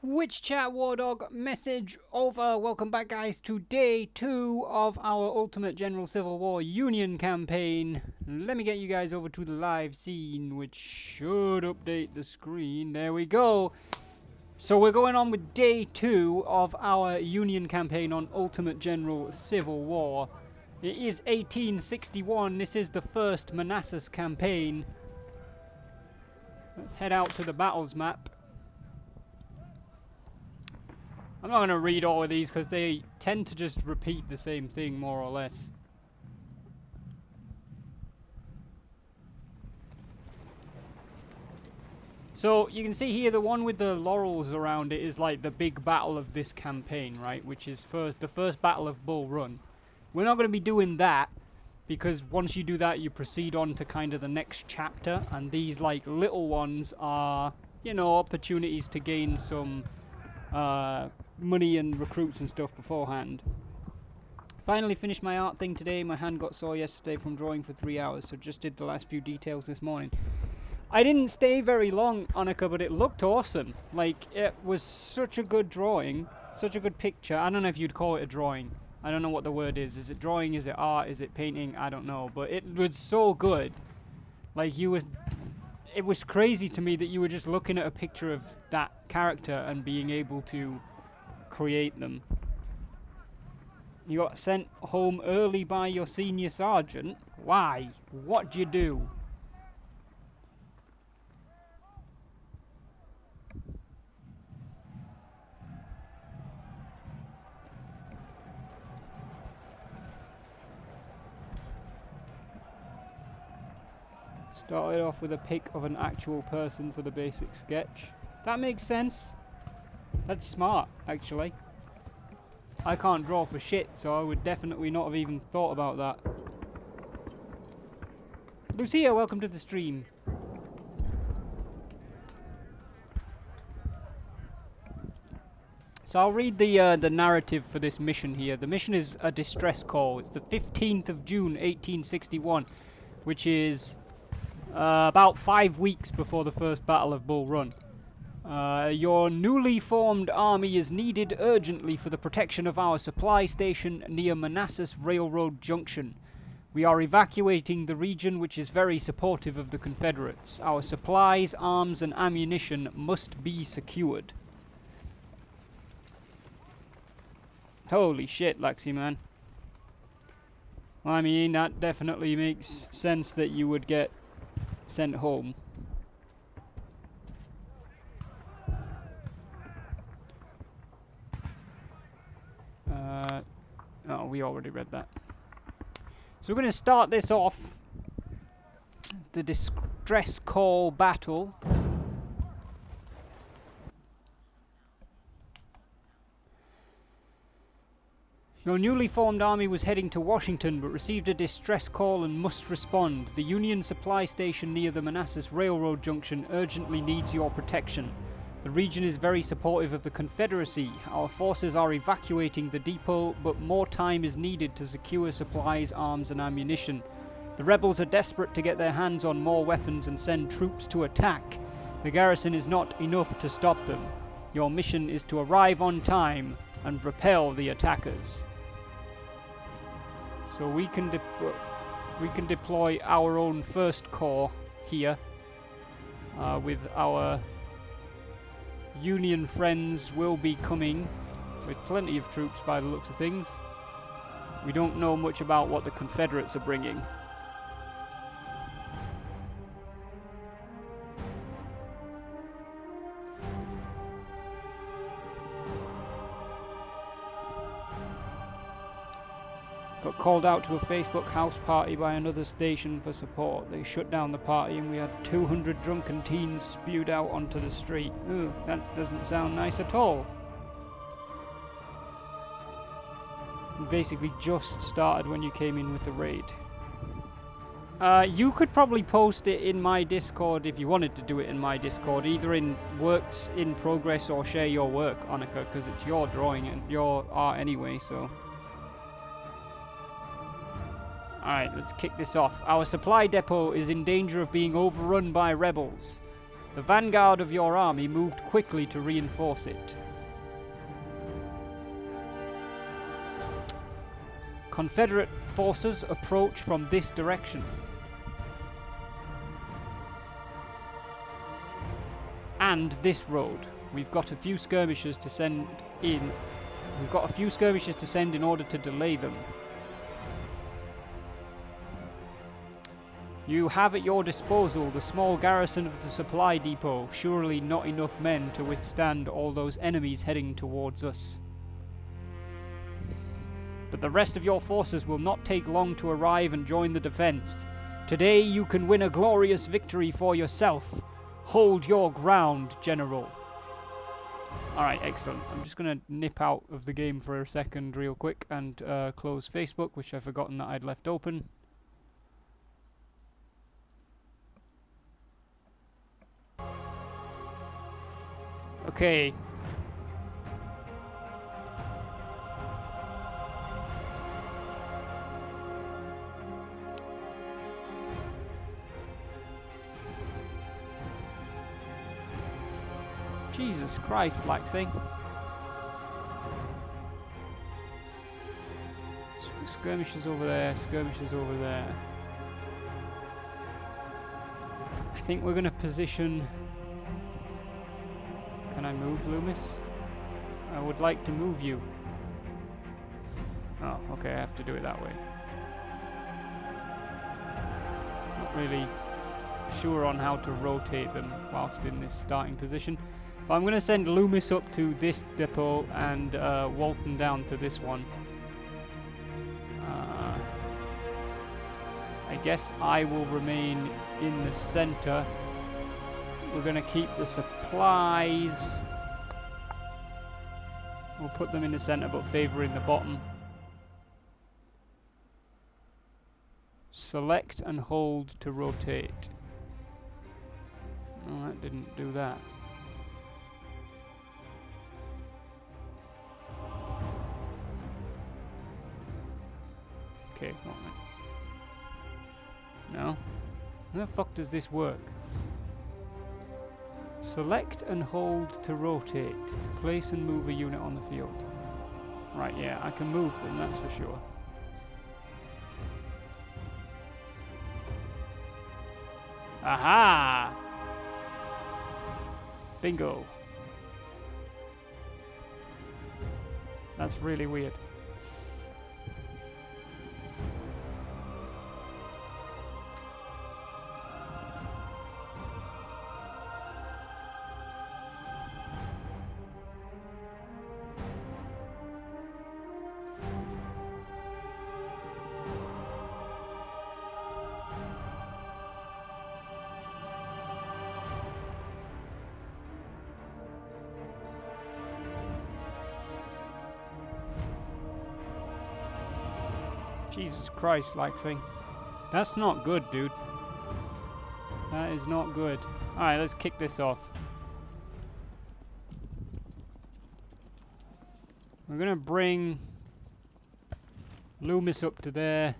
Twitch chat Wardog message over. Welcome back, guys, to day 2 of our Ultimate General Civil War Union campaign. Let me get you guys over to the live scene, which should update the screen. There we go. So we're going on with day 2 of our Union campaign on Ultimate General Civil War. It is 1861. This is the first Manassas campaign. Let's head out to the battles map. I'm not going to read all of these because they tend to just repeat the same thing more or less. So you can see here the one with the laurels around it is like the big battle of this campaign, right? Which is the first battle of Bull Run. We're not going to be doing that because once you do that you proceed on to kind of the next chapter, and these like little ones are, you know, opportunities to gain some money and recruits and stuff beforehand. Finally finished my art thing today. My hand got sore yesterday from drawing for 3 hours, so just did the last few details this morning. I didn't stay very long, Annika, but it looked awesome. Like, it was such a good drawing, such a good picture. I don't know if you'd call it a drawing. I don't know what the word is. Is it drawing? Is it art? Is it painting? I don't know. But it was so good. Like, it was crazy to me that you were just looking at a picture of that character and being able to create them. You got sent home early by your senior sergeant. Why? What'd you do? Started off with a pic of an actual person for the basic sketch. That makes sense. That's smart, actually. I can't draw for shit, so I would definitely not have even thought about that. Lucia, welcome to the stream. So I'll read the narrative for this mission here. The mission is a distress call. It's the 15th of June, 1861, which is about 5 weeks before the first Battle of Bull Run. Your newly formed army is needed urgently for the protection of our supply station near Manassas Railroad Junction. We are evacuating the region, which is very supportive of the Confederates. Our supplies, arms and ammunition must be secured. Holy shit, Lexi, man. Well, I mean, that definitely makes sense that you would get sent home. Oh, we already read that. So we're going to start this off. The distress call battle. Your newly formed army was heading to Washington, but received a distress call and must respond. The Union supply station near the Manassas Railroad Junction urgently needs your protection. The region is very supportive of the Confederacy. Our forces are evacuating the depot, but more time is needed to secure supplies, arms and ammunition. The rebels are desperate to get their hands on more weapons and send troops to attack. The garrison is not enough to stop them. Your mission is to arrive on time and repel the attackers. So we can deploy our own first corps here with our Union friends will be coming with plenty of troops by the looks of things. We don't know much about what the Confederates are bringing. Got called out to a Facebook house party by another station for support. They shut down the party and we had 200 drunken teens spewed out onto the street. Ooh, that doesn't sound nice at all. We basically just started when you came in with the raid. You could probably post it in my Discord if you wanted to do it in my Discord, either in works in progress or share your work, Annika, because it's your drawing and your art anyway, so... Alright, let's kick this off. Our supply depot is in danger of being overrun by rebels. The vanguard of your army moved quickly to reinforce it. Confederate forces approach from this direction. And this road. We've got a few skirmishers to send in. We've got a few skirmishers to send in order to delay them. You have at your disposal the small garrison of the supply depot. Surely not enough men to withstand all those enemies heading towards us. But the rest of your forces will not take long to arrive and join the defense. Today you can win a glorious victory for yourself. Hold your ground, General. Alright, excellent. I'm just going to nip out of the game for a second real quick and close Facebook, which I've forgotten that I'd left open. Okay. Jesus Christ, Laxing. Skirmishers over there, skirmishers over there. I think we're going to position... Can I move, Loomis? I would like to move you. Oh, okay, I have to do it that way. Not really sure on how to rotate them whilst in this starting position. But I'm going to send Loomis up to this depot and Walton down to this one. I guess I will remain in the centre. We're going to keep the supplies. We'll put them in the centre but favouring the bottom. Select and hold to rotate. No, that didn't do that. Okay, what? No? How the fuck does this work? Select and hold to rotate. Place and move a unit on the field. Right, yeah, I can move them, that's for sure. Aha! Bingo. That's really weird. Jesus Christ, Laxing. That's not good, dude. That is not good. Alright, let's kick this off. We're gonna bring Loomis up to there.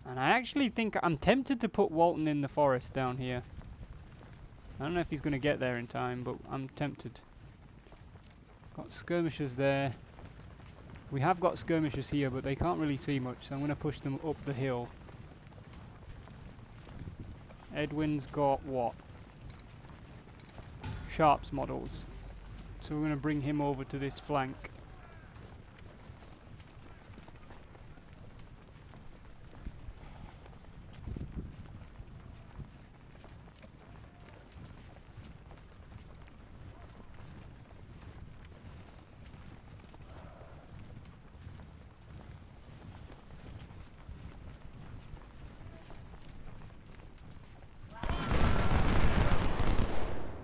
And I actually think I'm tempted to put Walton in the forest down here. I don't know if he's gonna get there in time, but I'm tempted. Got skirmishers there. We have got skirmishers here, but they can't really see much, so I'm going to push them up the hill. Edwin's got what? Sharps models. So we're going to bring him over to this flank.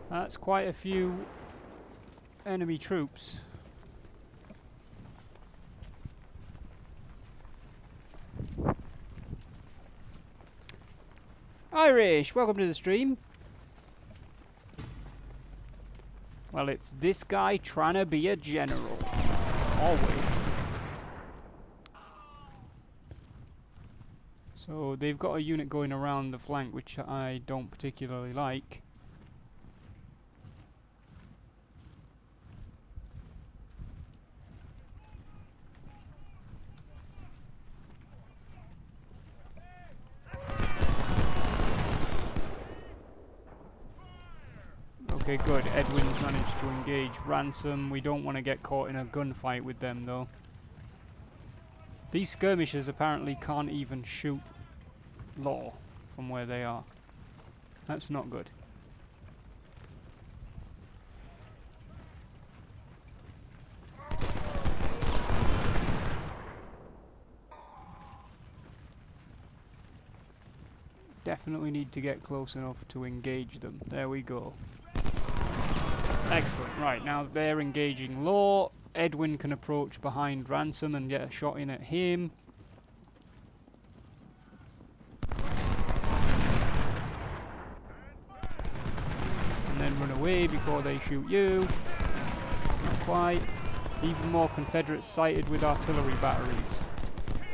That's quite a few enemy troops. Irish, welcome to the stream. Well, it's this guy trying to be a general. Always. So they've got a unit going around the flank, which I don't particularly like. Okay, good. Edwin's managed to engage Ransom. We don't want to get caught in a gunfight with them, though. These skirmishers apparently can't even shoot Law from where they are. That's not good. Definitely need to get close enough to engage them. There we go. Excellent. Right, now they're engaging Law. Edwin can approach behind Ransom and get a shot in at him. And then run away before they shoot you. Not quite. Even more Confederates sighted with artillery batteries.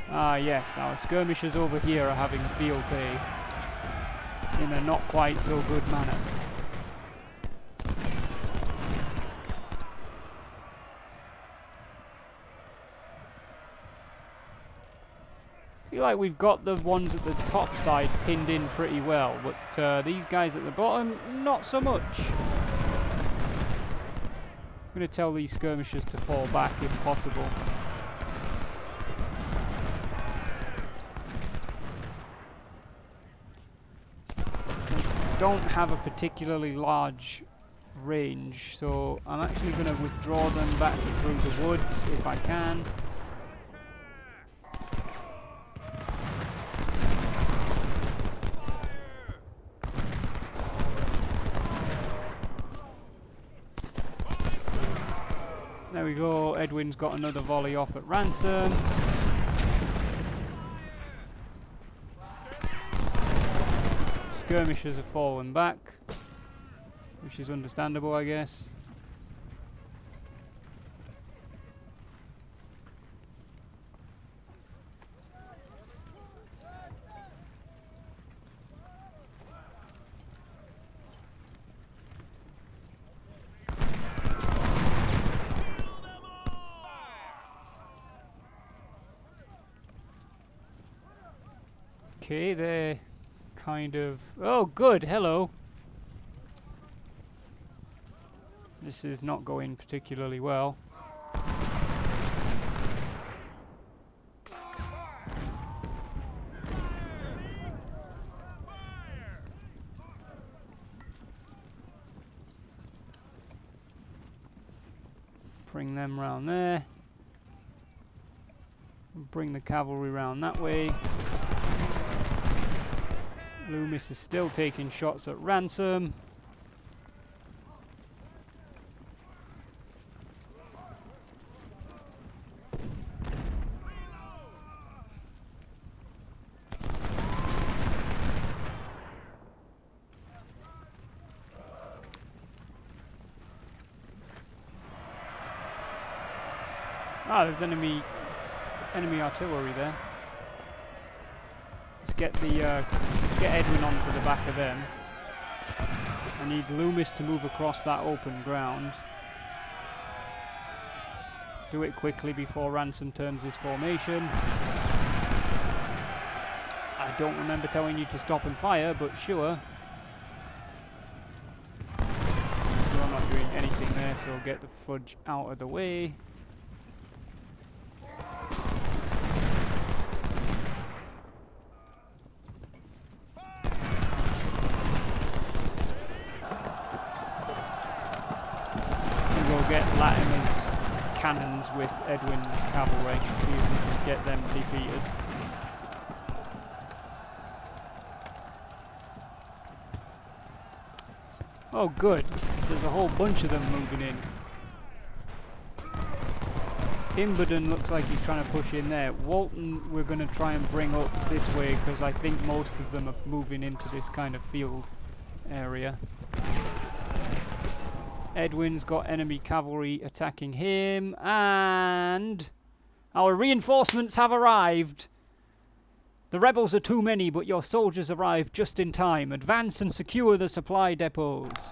Ah yes, our skirmishers over here are having a field day in a not quite so good manner. I feel like we've got the ones at the top side pinned in pretty well, but these guys at the bottom, not so much. I'm going to tell these skirmishers to fall back if possible. Don't have a particularly large range, so I'm actually going to withdraw them back through the woods if I can. There we go, Edwin's got another volley off at Ransom. Skirmishers have fallen back, which is understandable, I guess. Okay, they're kind of... Oh, good, hello! This is not going particularly well. Bring them round there. Bring the cavalry round that way. Loomis is still taking shots at Ransom. Ah, there's enemy artillery there. Let's get Edwin onto the back of them. I need Loomis to move across that open ground. Do it quickly before Ransom turns his formation. I don't remember telling you to stop and fire, but sure. You're not doing anything there, so get the fudge out of the way. Get Latimer's cannons with Edwin's cavalry, see if we can get them defeated. Oh good, there's a whole bunch of them moving in. Imberden looks like he's trying to push in there. Walton we're going to try and bring up this way because I think most of them are moving into this kind of field area. Edwin's got enemy cavalry attacking him, and our reinforcements have arrived. The rebels are too many, but your soldiers arrive just in time. Advance and secure the supply depots.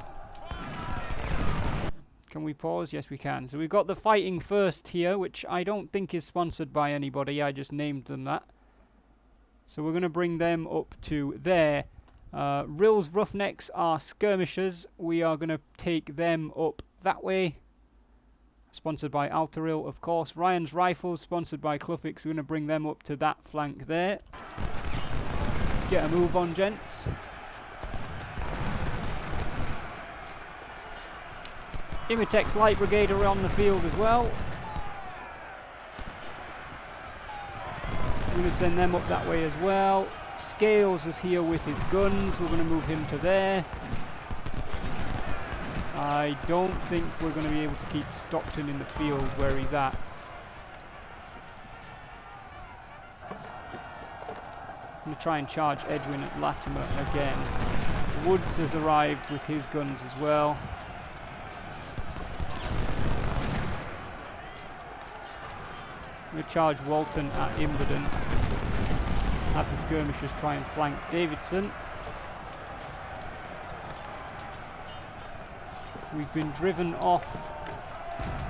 Can we pause? Yes, we can. So we've got the Fighting First here, which I don't think is sponsored by anybody. I just named them that. So we're going to bring them up to there. Rill's Roughnecks are skirmishers. We are going to take them up that way. Sponsored by Altarill, of course. Ryan's Rifles, sponsored by Cluffix. We're going to bring them up to that flank there. Get a move on, gents. Imitex Light Brigade are on the field as well. We're going to send them up that way as well. Scales is here with his guns. We're going to move him to there. I don't think we're going to be able to keep Stockton in the field where he's at. I'm going to try and charge Edwin at Latimer again. Woods has arrived with his guns as well. I'm going to charge Walton at Imberden. Have the skirmishers try and flank Davidson. We've been driven off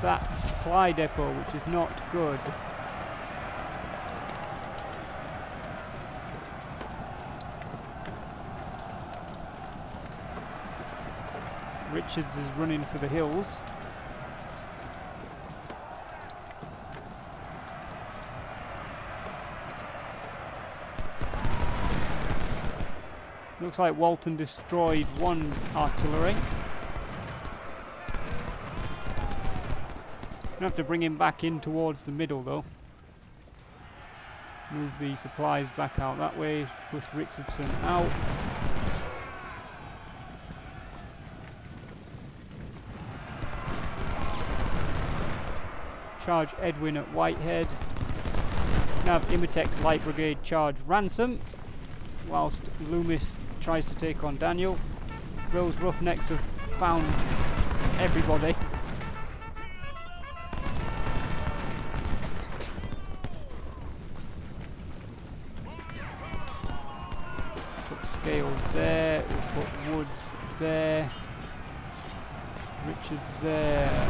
that supply depot, which is not good. Richards is running for the hills. Looks like Walton destroyed one artillery. Gonna have to bring him back in towards the middle though. Move the supplies back out that way. Push Richardson out. Charge Edwin at Whitehead. Now have Imitex Light Brigade charge Ransom, whilst Loomis tries to take on Daniel. Rose Roughnecks have found everybody. Put Scales there, we'll put Woods there, Richards there,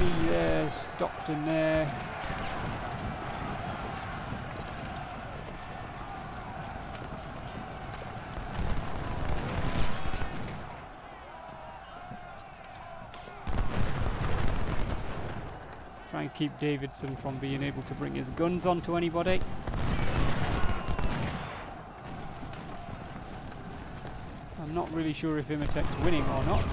Lee there, Stockton there. Try and keep Davidson from being able to bring his guns onto anybody. I'm not really sure if Imitec's winning or not.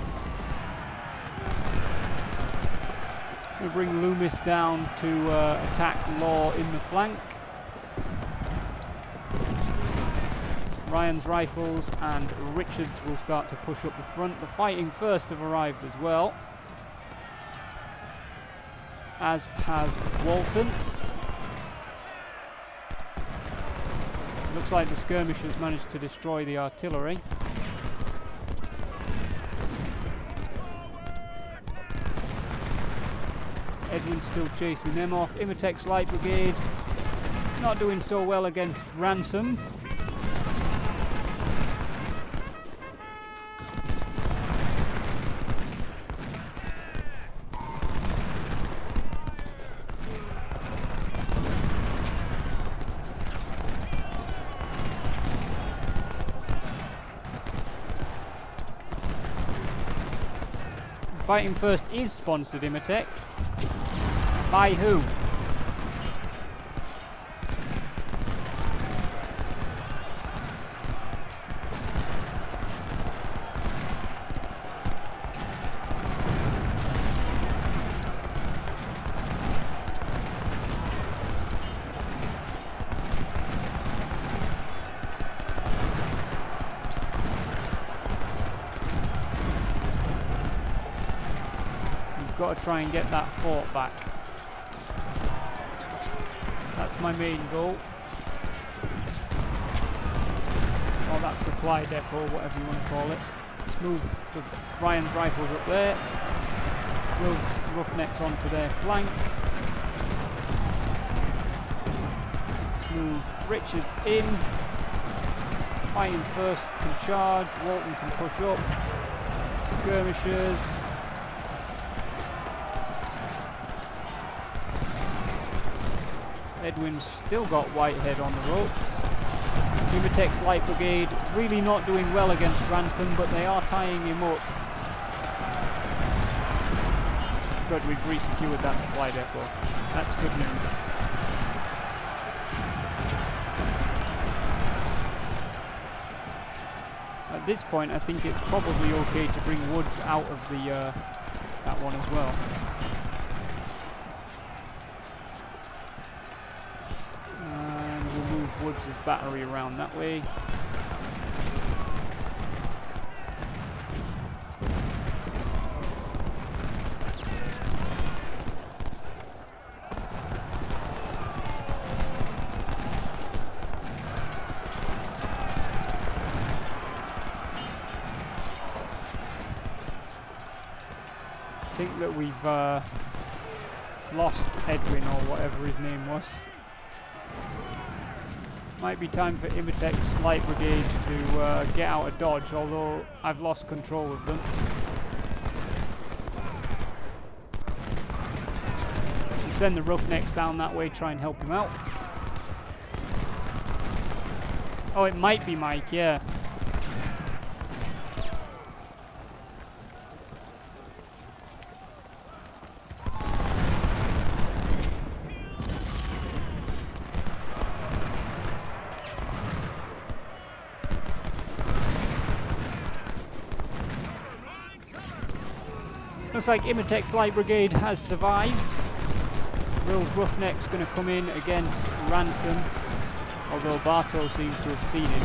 We'll bring Loomis down to attack Law in the flank. Ryan's Rifles and Richards will start to push up the front. The Fighting First have arrived as well, as has Walton. Looks like the skirmishers managed to destroy the artillery. Edwin's still chasing them off. Imitex Light Brigade not doing so well against Ransom. Fighting First is sponsored, Imitec. By who? Got to try and get that fort back. That's my main goal. Or that supply depot, whatever you want to call it. Let's move the Ryan's Rifles up there. Move Roughnecks onto their flank. Let's move Richards in. Fighting first can charge, Walton can push up. Skirmishers. Edwin's still got Whitehead on the ropes. Imotech's Light Brigade really not doing well against Ransom, but they are tying him up. Good, we've resecured that supply depot. That's good news. At this point, I think it's probably okay to bring Woods out of the that one as well. And we'll move Woods' battery around that way. I think that we've lost Edwin, or whatever his name was. Might be time for Imotech's Light Brigade to get out of dodge, although I've lost control of them. We'll send the Roughnecks down that way, try and help him out. Oh, it might be Mike, yeah. Looks like Imotech's Light Brigade has survived. Will's Roughneck's going to come in against Ransom, although Bartow seems to have seen him.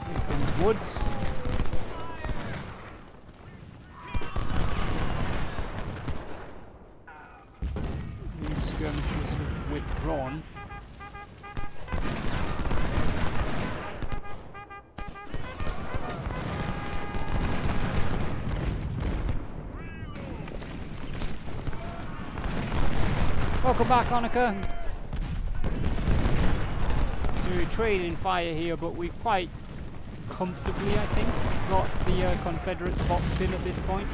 Here comes Woods. Skirmishers have withdrawn. Welcome back, Hanukkah. So we're trading fire here, but we've quite comfortably, I think, got the Confederates boxed in at this point.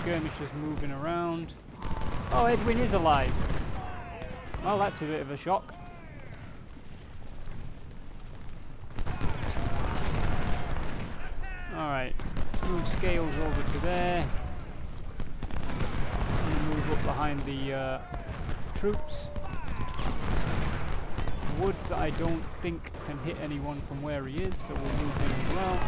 Skirmishers moving around. Oh, Edwin is alive. Well, that's a bit of a shock. Alright, let's move Scales over to there. I'm going to move up behind the troops. Woods, I don't think, can hit anyone from where he is, so we'll move him as well.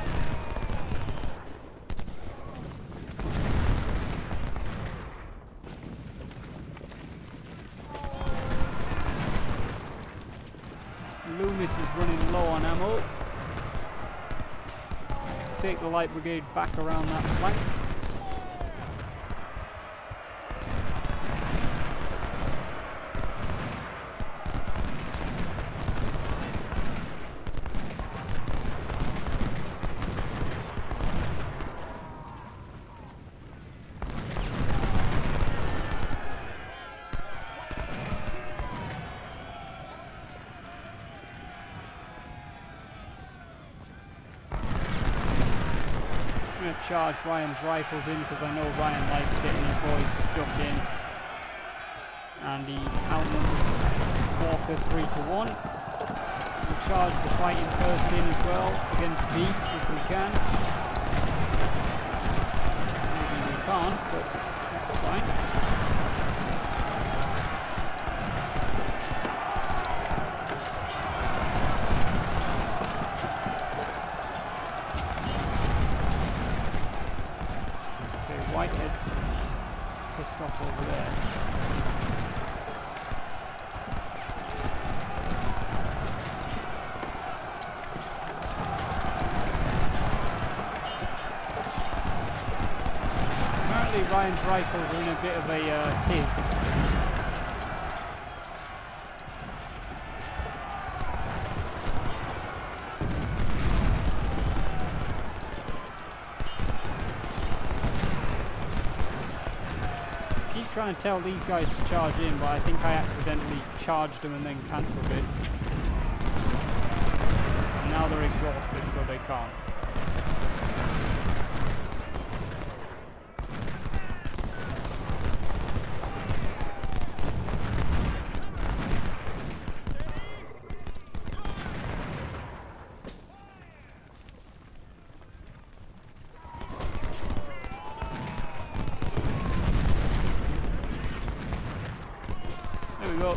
Loomis is running low on ammo. Take the Light Brigade back around that flank. going to charge Ryan's rifles in because I know Ryan likes getting his boys stuck in. And he outnumbers Walker 3-1. We'll charge the fighting first in as well against Beach if we can. Maybe we can't, but that's fine. Whitehead's pissed off over there. Apparently Ryan's rifles are in a bit of a tiz. Trying to tell these guys to charge in, but I think I accidentally charged them and then cancelled it. And now they're exhausted, so they can't.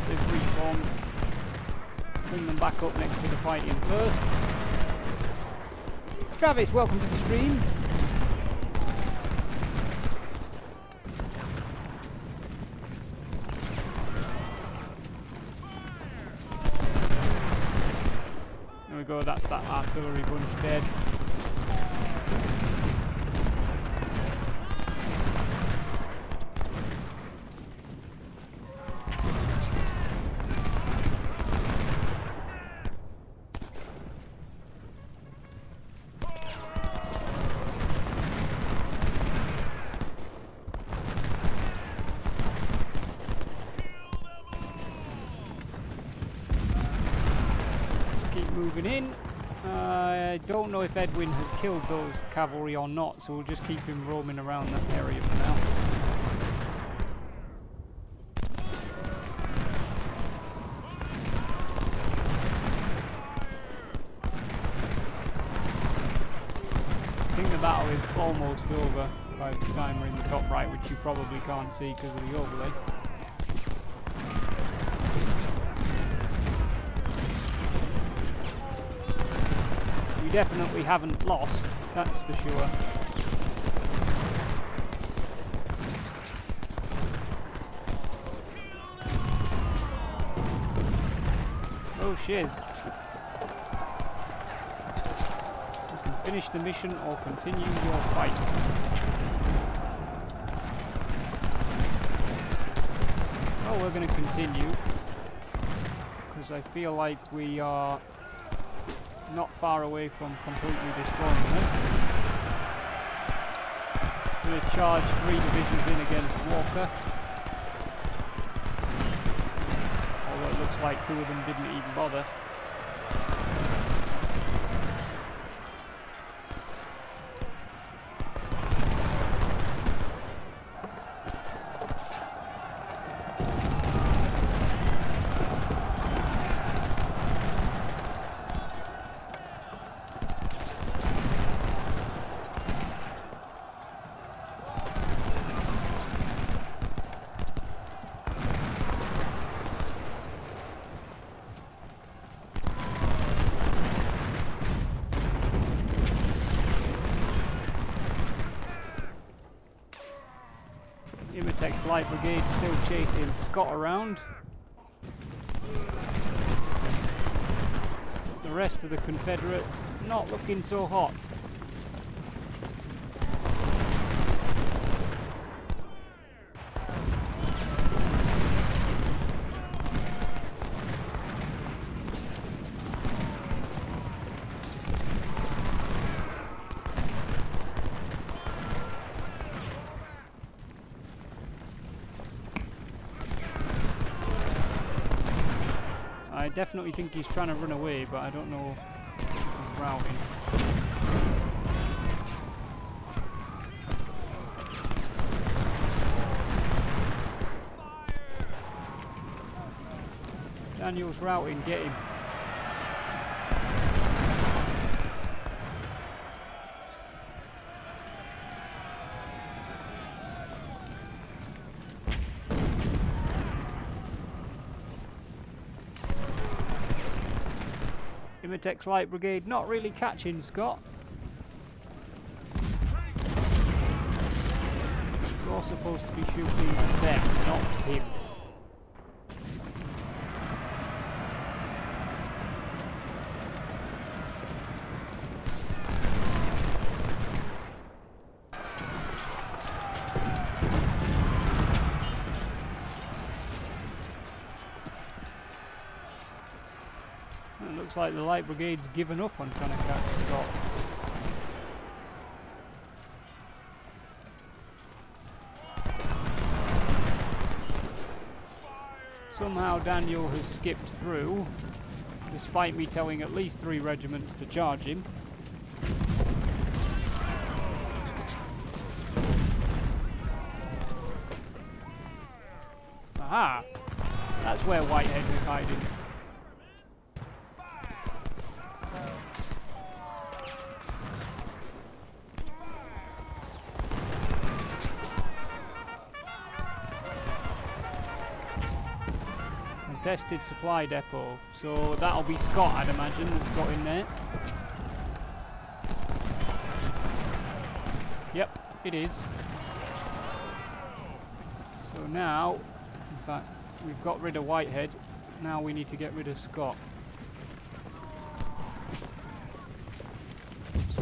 They've reformed. Bring them back up next to the fighting first. Travis, welcome to the stream. There we go, that's that artillery bunch dead. Moving in. I don't know if Edwin has killed those cavalry or not, so we'll just keep him roaming around that area for now. I think the battle is almost over by the time we're in the top right, which you probably can't see because of the overlay. Definitely haven't lost, that's for sure. Oh shiz. You can finish the mission or continue your fight. Well, we're going to continue because I feel like we are not far away from completely destroying them. I'm going to charge 3 divisions in against Walker. Although it looks like 2 of them didn't even bother. Imitex Light Brigade still chasing Scott around. The rest of the Confederates not looking so hot. I definitely think he's trying to run away, but I don't know if he's routing. Daniel's routing, get him. Imitex Light Brigade not really catching Scott. You're supposed to be shooting them, not him. It looks like the Light Brigade's given up on trying to catch Scott. Somehow Daniel has skipped through, despite me telling at least 3 regiments to charge him. Aha! That's where Whitehead was hiding. Contested supply depot, so that'll be Scott, I'd imagine, that's got in there. Yep, it is. So now, in fact, we've got rid of Whitehead, now we need to get rid of Scott. Oops.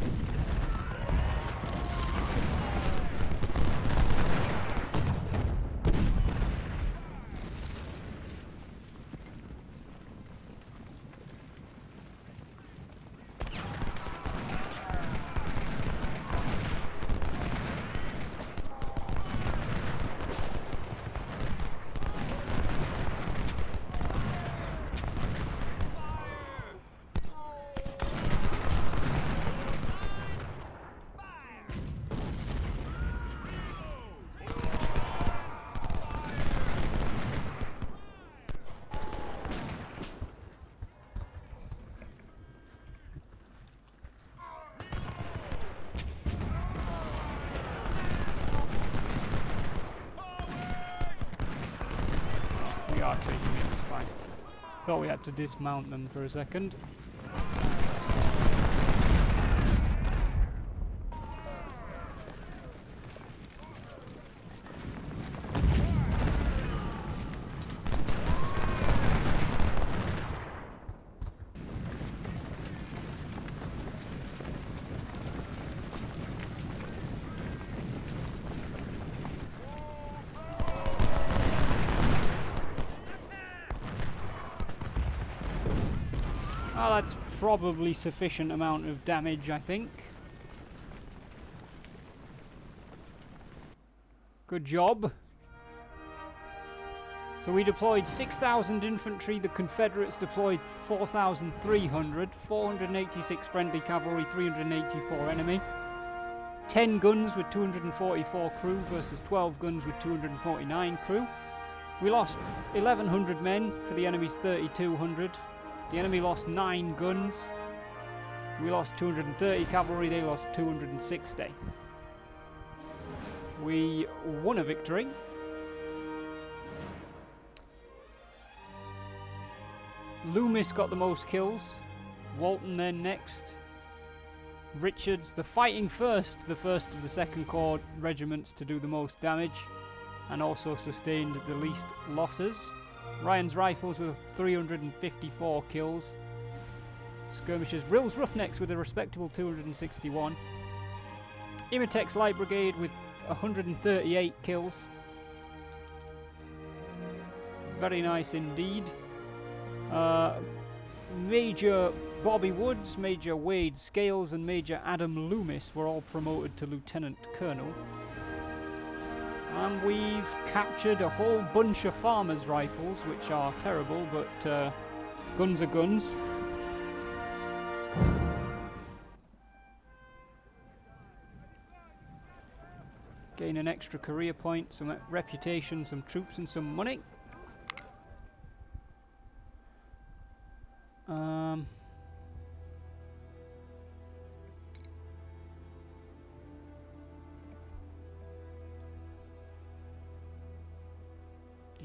We are taking it, it's fine. Thought we had to dismount them for a second. Well, that's probably sufficient amount of damage, I think. Good job. So we deployed 6,000 infantry, the Confederates deployed 4,300, 486 friendly cavalry, 384 enemy. 10 guns with 244 crew versus 12 guns with 249 crew. We lost 1,100 men for the enemy's 3,200. The enemy lost 9 guns. We lost 230 cavalry, they lost 260. We won a victory. Loomis got the most kills. Walton then next. Richards, the fighting first, the first of the 2nd Corps regiments to do the most damage, and also sustained the least losses. Ryan's Rifles with 354 kills. Skirmishers, Rill's Roughnecks with a respectable 261. Imitex Light Brigade with 138 kills. Very nice indeed. Major Bobby Woods, Major Wade Scales and Major Adam Loomis were all promoted to Lieutenant Colonel. And we've captured a whole bunch of farmers' rifles, which are terrible, but guns are guns. Gain an extra career point, some reputation, some troops and some money.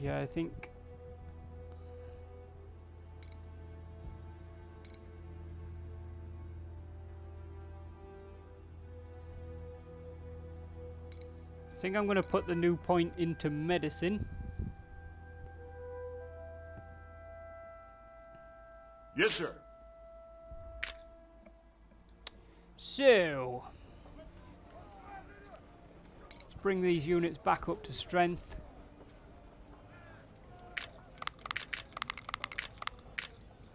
Yeah, I think... I'm going to put the new point into medicine. Yes, sir. So, let's bring these units back up to strength.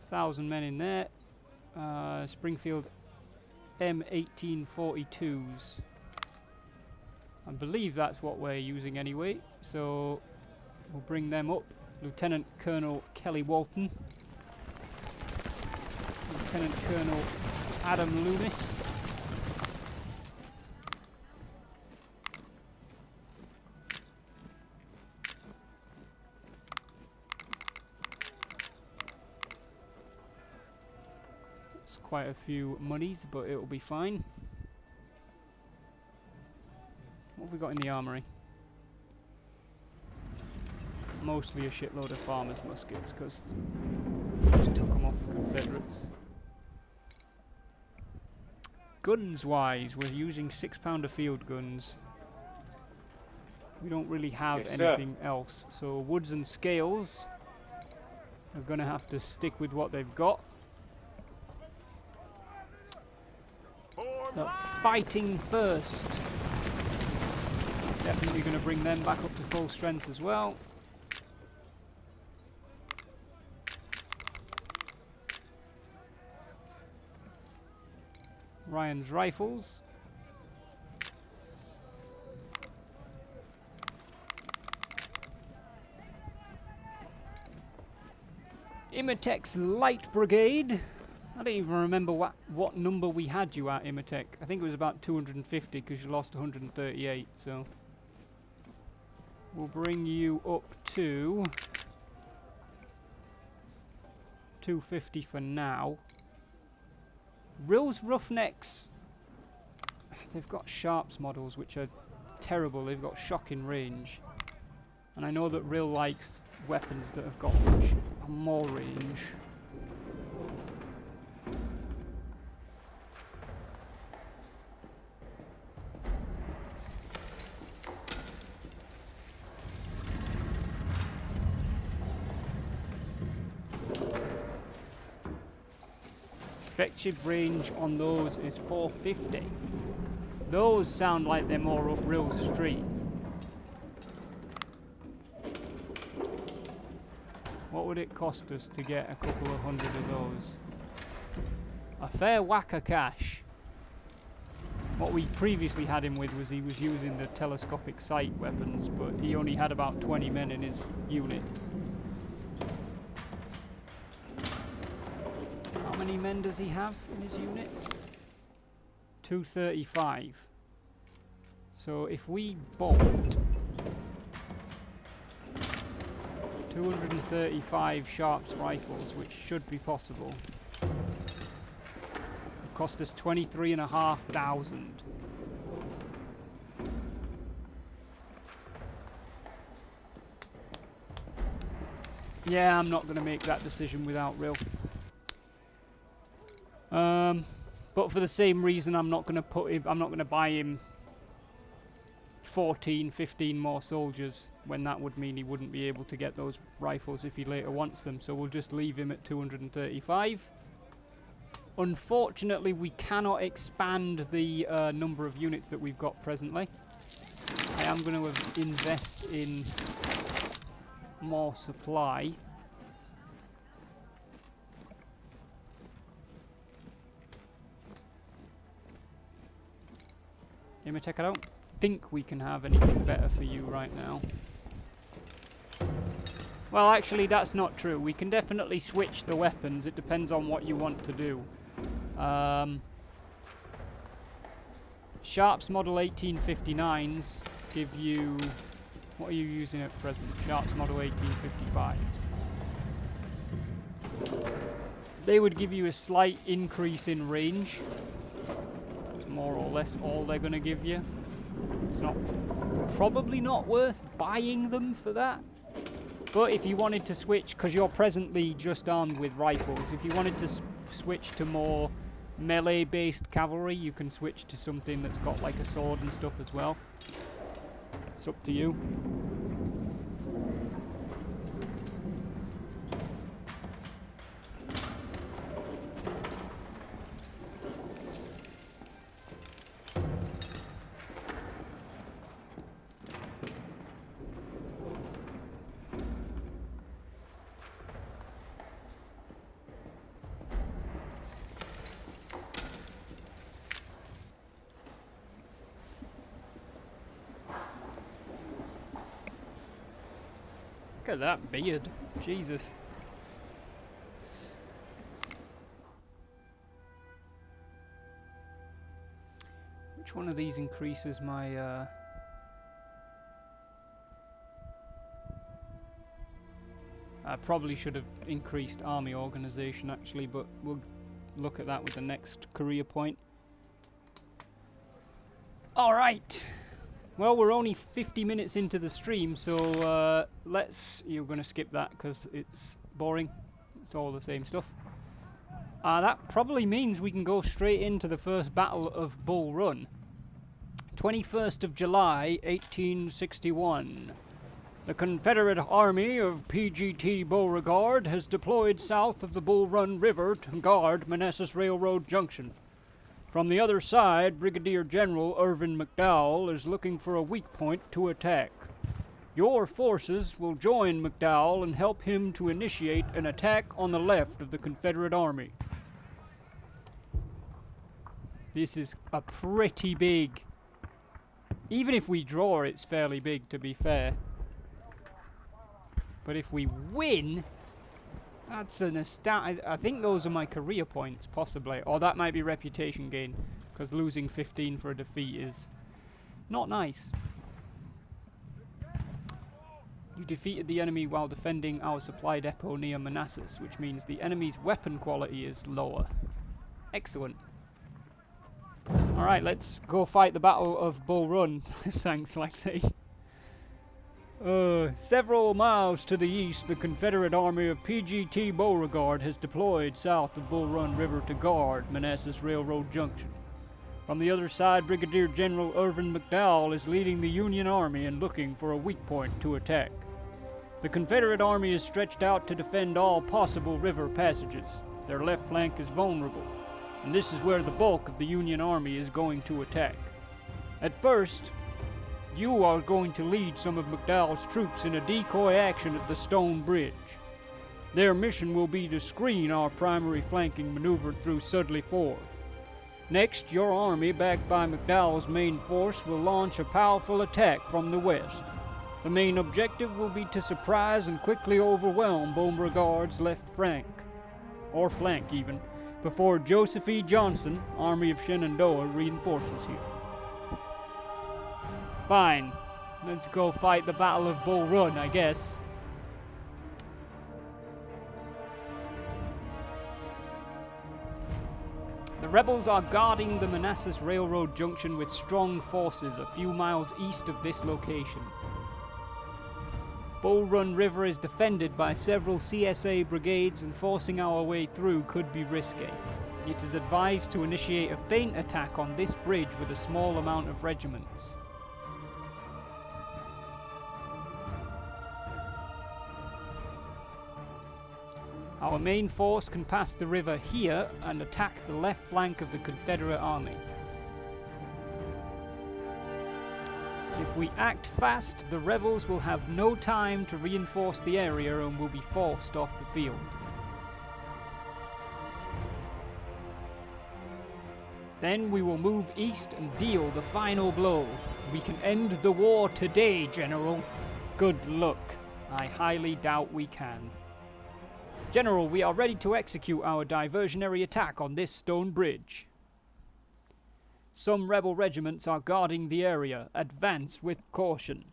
Thousand men in there. Springfield M1842s. I believe that's what we're using anyway, so we'll bring them up. Lieutenant Colonel Kelly Walton. Lieutenant Colonel Adam Loomis. It's quite a few monies, but it'll be fine. What have we got in the armory? Mostly a shitload of farmers' muskets, because we just took them off the Confederates. Guns-wise, we're using 6-pounder field guns. We don't really have anything else, so Woods and Scales are going to have to stick with what they've got. The Fighting First. Definitely going to bring them back up to full strength as well. Ryan's Rifles. Imatec's Light Brigade. I don't even remember what number we had you at, Imatec. I think it was about 250 because you lost 138, so... We'll bring you up to 250 for now. Rill's Roughnecks, they've got Sharps models which are terrible. They've got shocking range. And I know that Rill likes weapons that have got much more range. Effective range on those is 450. Those sound like they're more up Rill Street. What would it cost us to get a couple of hundred of those? A fair whack of cash. What we previously had him with was he was using the telescopic sight weapons, but he only had about 20 men in his unit. How many men does he have in his unit? 235. So if we bought 235 Sharps rifles, which should be possible, it cost us 23,500. Yeah, I'm not going to make that decision without Rill. But for the same reason, I'm not going to put him. I'm not going to buy him 14, 15 more soldiers when that would mean he wouldn't be able to get those rifles if he later wants them. So we'll just leave him at 235. Unfortunately, we cannot expand the number of units that we've got presently. I am going to invest in more supply. Imatec, I don't think we can have anything better for you right now. Well, actually, that's not true. We can definitely switch the weapons. It depends on what you want to do. Sharps Model 1859s give you... What are you using at present? Sharps Model 1855s. They would give you a slight increase in range. That's more or less all they're going to give you. It's not... probably not worth buying them for that. But if you wanted to switch, because you're presently just armed with rifles, if you wanted to switch to more melee-based cavalry, you can switch to something that's got like a sword and stuff as well. It's up to you. Look at that beard. Jesus. Which one of these increases my I probably should have increased army organization actually, but we'll look at that with the next career point. Alright. Well, we're only 50 minutes into the stream, so you're going to skip that because it's boring. It's all the same stuff. That probably means we can go straight into the first battle of Bull Run. 21st of July, 1861. The Confederate Army of PGT Beauregard has deployed south of the Bull Run River to guard Manassas Railroad Junction. From the other side, Brigadier General Irvin McDowell is looking for a weak point to attack. Your forces will join McDowell and help him to initiate an attack on the left of the Confederate Army. This is a pretty big... Even if we draw, it's fairly big, to be fair. But if we win... That's an I think those are my career points, possibly. Or that might be reputation gain, because losing 15 for a defeat is not nice. You defeated the enemy while defending our supply depot near Manassas, which means the enemy's weapon quality is lower. Excellent. Alright, let's go fight the Battle of Bull Run. Thanks, Lexi. Several miles to the east, the Confederate Army of PGT Beauregard has deployed south of Bull Run River to guard Manassas Railroad Junction. From the other side, Brigadier General Irvin McDowell is leading the Union Army and looking for a weak point to attack. The Confederate Army is stretched out to defend all possible river passages. Their left flank is vulnerable, and this is where the bulk of the Union Army is going to attack. At first, you are going to lead some of McDowell's troops in a decoy action at the Stone Bridge. Their mission will be to screen our primary flanking maneuver through Sudley Ford. Next, your army, backed by McDowell's main force, will launch a powerful attack from the west. The main objective will be to surprise and quickly overwhelm Beauregard's left flank, or flank even, before Joseph E. Johnson, Army of Shenandoah, reinforces you. Fine. Let's go fight the Battle of Bull Run, I guess. The rebels are guarding the Manassas Railroad Junction with strong forces a few miles east of this location. Bull Run River is defended by several CSA brigades, and forcing our way through could be risky. It is advised to initiate a feint attack on this bridge with a small amount of regiments. Our main force can pass the river here and attack the left flank of the Confederate Army. If we act fast, the rebels will have no time to reinforce the area and will be forced off the field. Then we will move east and deal the final blow. We can end the war today, General. Good luck. I highly doubt we can. General, we are ready to execute our diversionary attack on this stone bridge. Some rebel regiments are guarding the area. Advance with caution.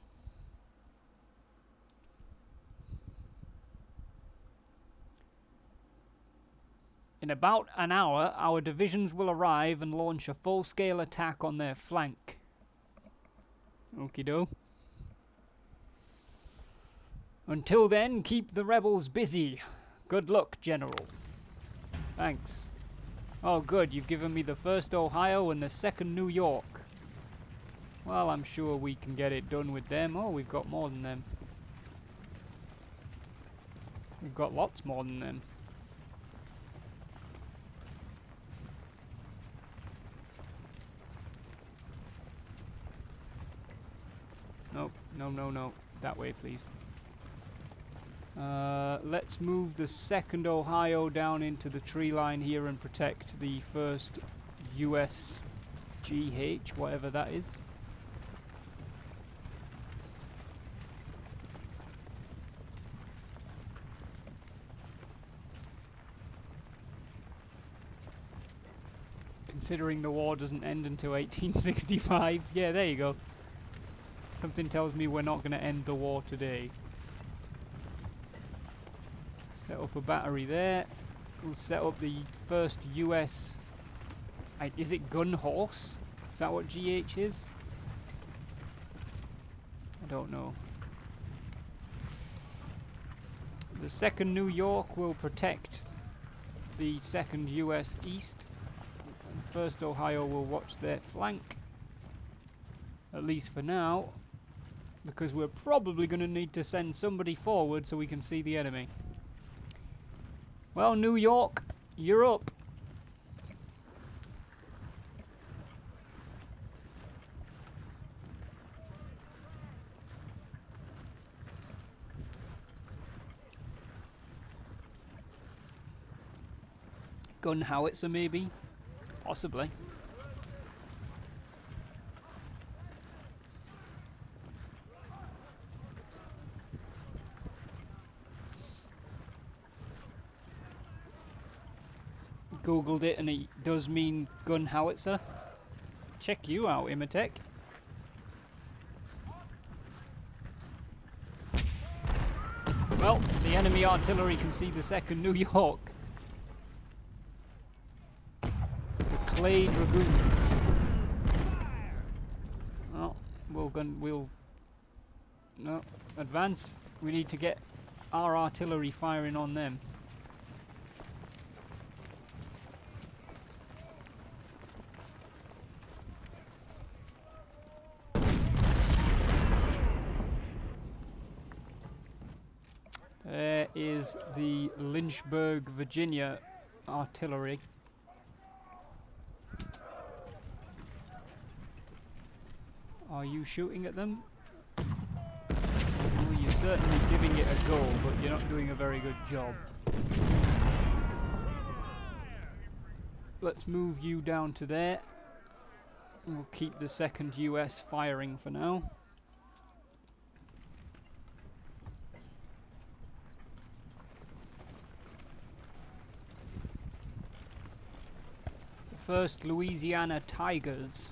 In about an hour, our divisions will arrive and launch a full-scale attack on their flank. Okie doke. Until then, keep the rebels busy. Good luck, General. Thanks. Oh good, you've given me the 1st Ohio and the 2nd New York. Well, I'm sure we can get it done with them. Oh, we've got more than them. We've got lots more than them. Nope, no. That way, please. Let's move the 2nd Ohio down into the tree line here and protect the 1st US GH, whatever that is. Considering the war doesn't end until 1865. Yeah, there you go. Something tells me we're not going to end the war today. Set up a battery there. We'll set up the 1st US... is it Gun Horse? Is that what GH is? I don't know. The 2nd New York will protect the 2nd US East. And 1st Ohio will watch their flank. At least for now. Because we're probably going to need to send somebody forward so we can see the enemy. Well, New York, you're up. Gun howitzer, maybe? Possibly. Googled it and it does mean gun howitzer. Check you out, Imatech. Well, the enemy artillery can see the 2nd New York. The Clay Dragoons. Oh, we'll no, advance. We need to get our artillery firing on them. There is the Lynchburg, Virginia artillery. Are you shooting at them? Well, you're certainly giving it a go, but you're not doing a very good job. Let's move you down to there. We'll keep the 2nd US firing for now. The 1st Louisiana Tigers.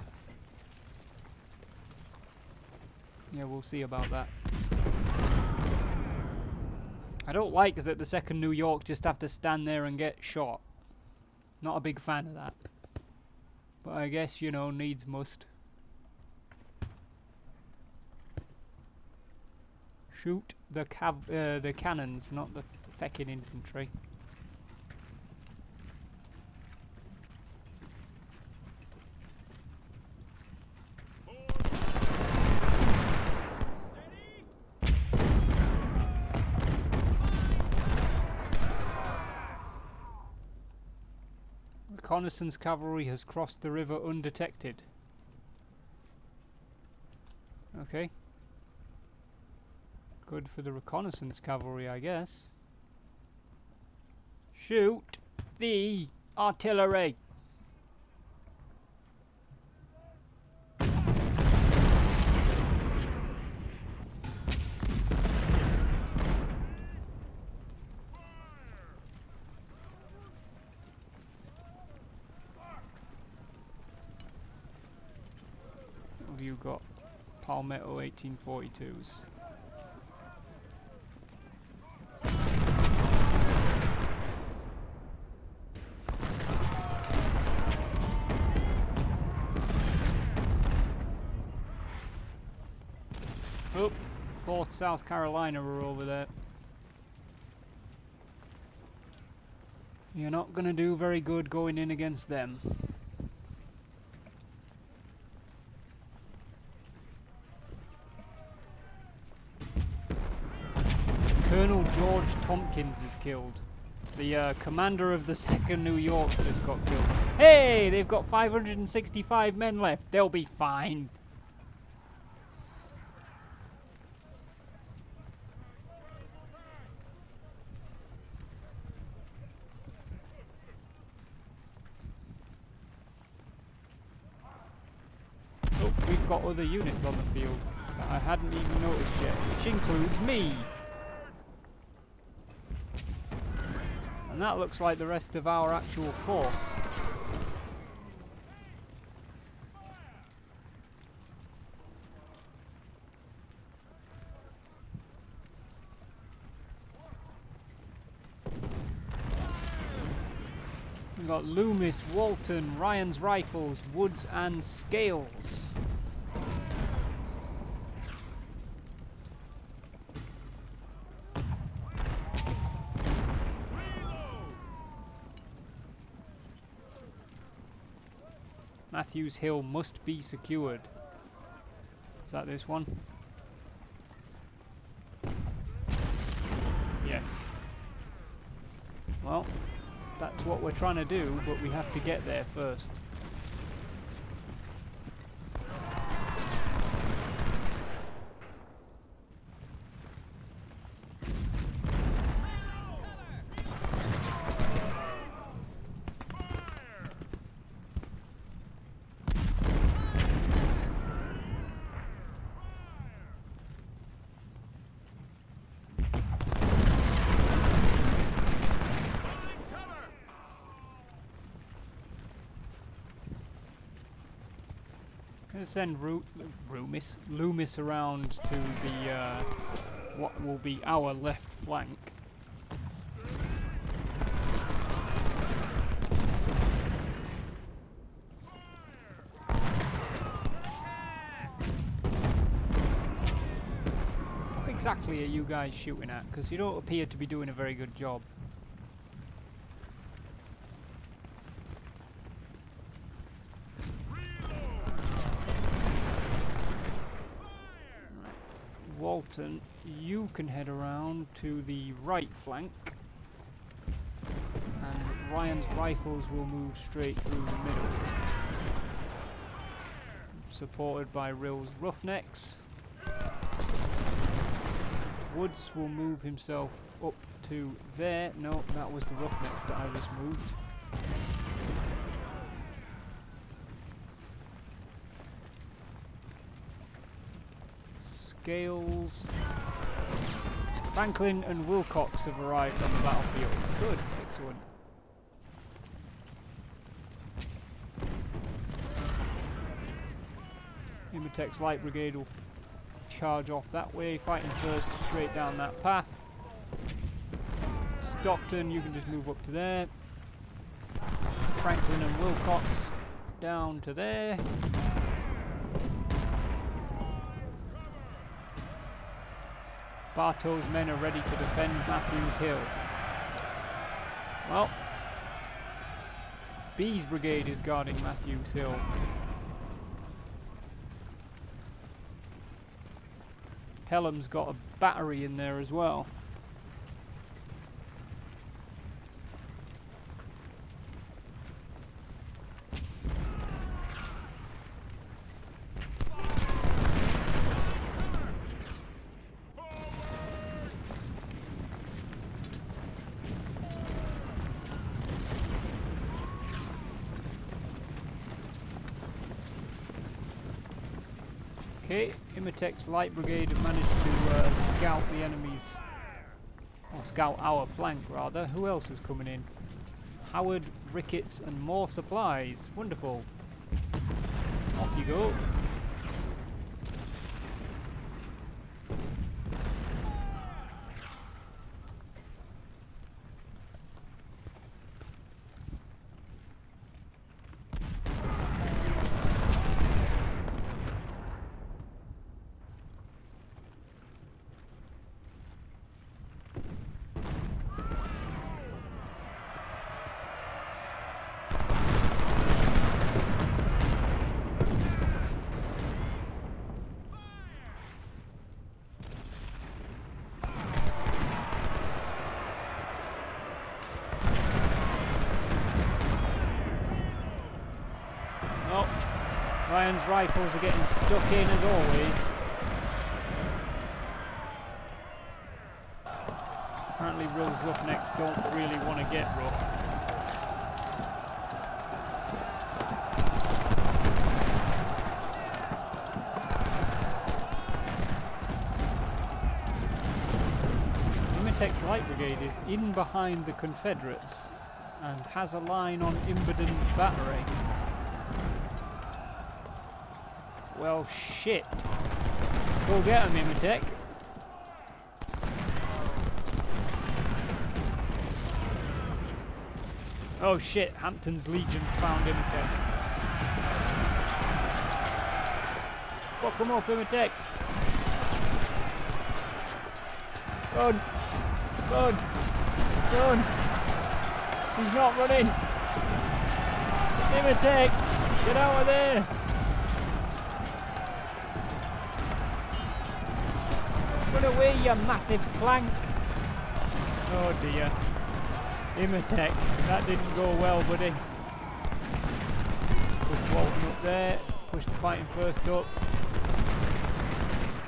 Yeah, we'll see about that. I don't like that the 2nd New York just have to stand there and get shot. Not a big fan of that. But I guess, you know, needs must. Shoot the cannons, not the feckin' infantry. Reconnaissance cavalry has crossed the river undetected. Okay. Good for the reconnaissance cavalry, I guess. Shoot the artillery! What have you got? Palmetto 1842s. Oh, 4th South Carolina are over there. You're not going to do very good going in against them. Colonel George Tompkins is killed. The commander of the 2nd New York just got killed. Hey, they've got 565 men left. They'll be fine. Oh, we've got other units on the field that I hadn't even noticed yet, which includes me. And that looks like the rest of our actual force. We've got Loomis, Walton, Ryan's Rifles, Woods and Scales. Matthews Hill must be secured. Is that this one? Yes. Well, that's what we're trying to do, but we have to get there first. Send Loomis around to the what will be our left flank. What exactly are you guys shooting at? Because you don't appear to be doing a very good job. Walton, you can head around to the right flank, and Ryan's Rifles will move straight through the middle, supported by Rill's Roughnecks. Woods will move himself up to there. No, that was the Roughnecks that I just moved. Scales. Franklin and Wilcox have arrived on the battlefield. Good, excellent. Imotech's Light Brigade will charge off that way, fighting first straight down that path. Stockton, you can just move up to there. Franklin and Wilcox down to there. Bartow's men are ready to defend Matthews Hill. Well, B's brigade is guarding Matthews Hill. Pelham's got a battery in there as well. Okay, Imotech's Light Brigade have managed to scout the enemy's, or scout our flank rather. Who else is coming in? Howard, Ricketts and more supplies. Wonderful. Off you go. Ryan's rifles are getting stuck in as always. Apparently Rill's Roughnecks don't really want to get rough. Imitek's Light Brigade is in behind the Confederates and has a line on Imberden's battery. Well, shit. Go get him, Imitek. Oh shit, Hampton's legions found Imitek. Fuck him up, Imitek. Run! Run! Run! He's not running! Imitek! Get out of there! Run away, you massive plank! Oh dear. Imitek, that didn't go well, buddy. Push Walton up there, push the fighting first up.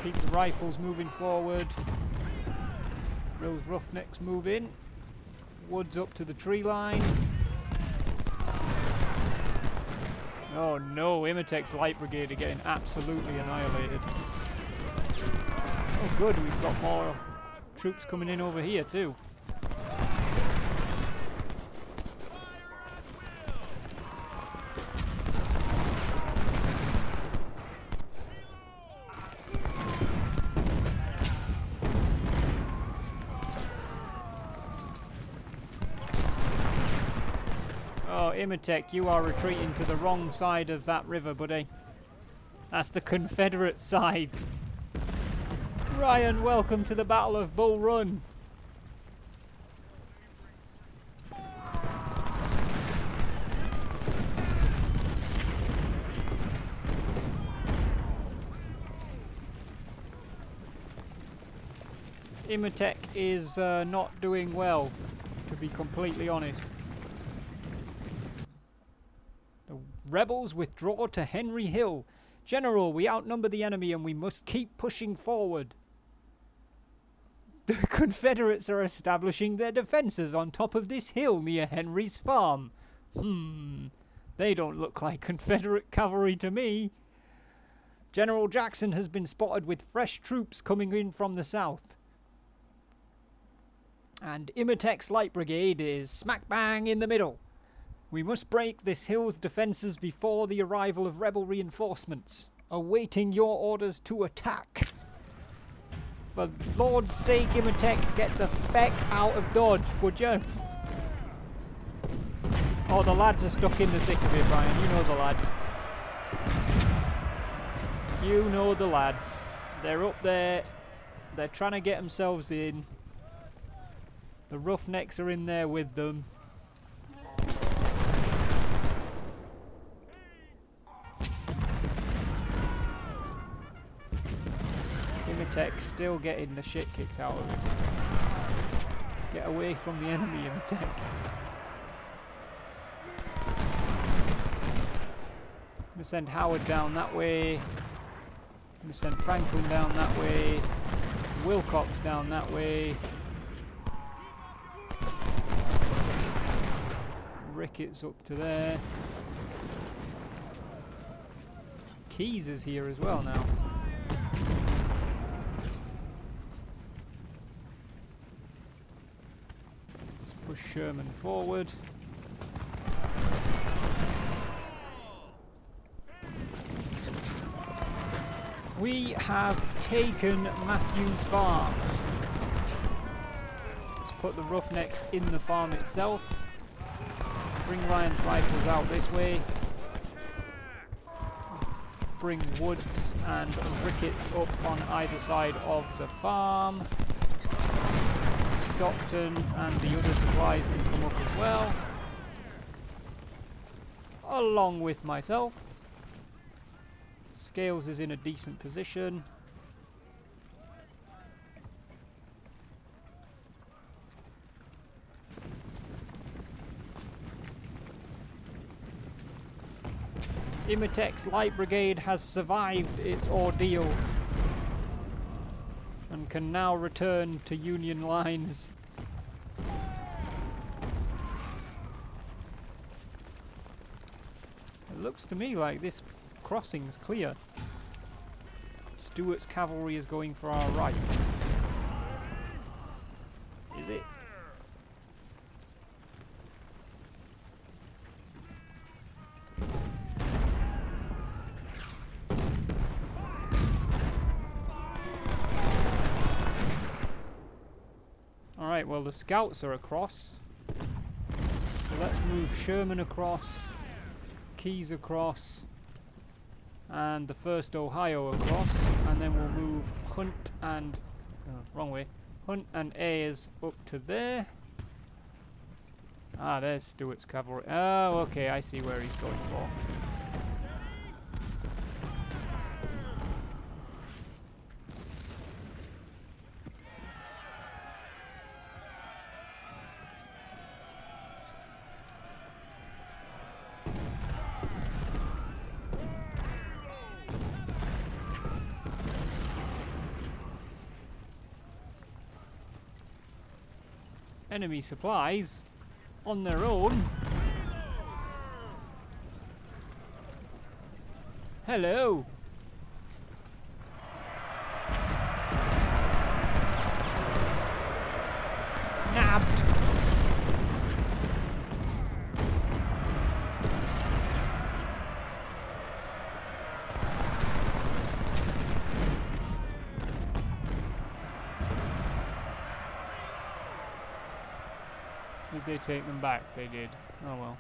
Keep the rifles moving forward. Rill's Roughnecks move in. Woods up to the tree line. Oh no, Imitek's Light Brigade are getting absolutely annihilated. Oh good, we've got more troops coming in over here too. Oh, Imitek, you are retreating to the wrong side of that river, buddy. That's the Confederate side. Ryan, welcome to the Battle of Bull Run. Imitek is not doing well, to be completely honest. The rebels withdraw to Henry Hill. General, we outnumber the enemy and we must keep pushing forward. The Confederates are establishing their defences on top of this hill near Henry's farm. They don't look like Confederate cavalry to me. General Jackson has been spotted with fresh troops coming in from the south. And Imitek's Light Brigade is smack bang in the middle. We must break this hill's defences before the arrival of rebel reinforcements. Awaiting your orders to attack. For Lord's sake, Imitek, get the feck out of Dodge, would you? Oh, the lads are stuck in the thick of it, Brian. You know the lads. You know the lads. They're up there. They're trying to get themselves in. The Roughnecks are in there with them. Imitek still getting the shit kicked out of him. Get away from the enemy, Imitek. I'm gonna send Howard down that way. I'm gonna send Franklin down that way. Wilcox down that way. Ricketts up to there. Keyes is here as well now. Let's push Sherman forward. We have taken Matthews Farm. Let's put the Roughnecks in the farm itself. Bring Ryan's rifles out this way. Bring Woods and Ricketts up on either side of the farm. Stockton and the other supplies can come up as well. Along with myself. Scales is in a decent position. Imitek's Light Brigade has survived its ordeal and can now return to Union lines. It looks to me like this crossing's clear. Stuart's cavalry is going for our right. Is it? Alright, well the scouts are across. So let's move Sherman across, Keyes across, and the 1st Ohio across, and then we'll move Hunt and... wrong way. Hunt and Ayres up to there. Ah, there's Stuart's cavalry. Oh, okay, I see where he's going for. Enemy supplies on their own. Hello. Nabbed. Did they take them back? They did. Oh well.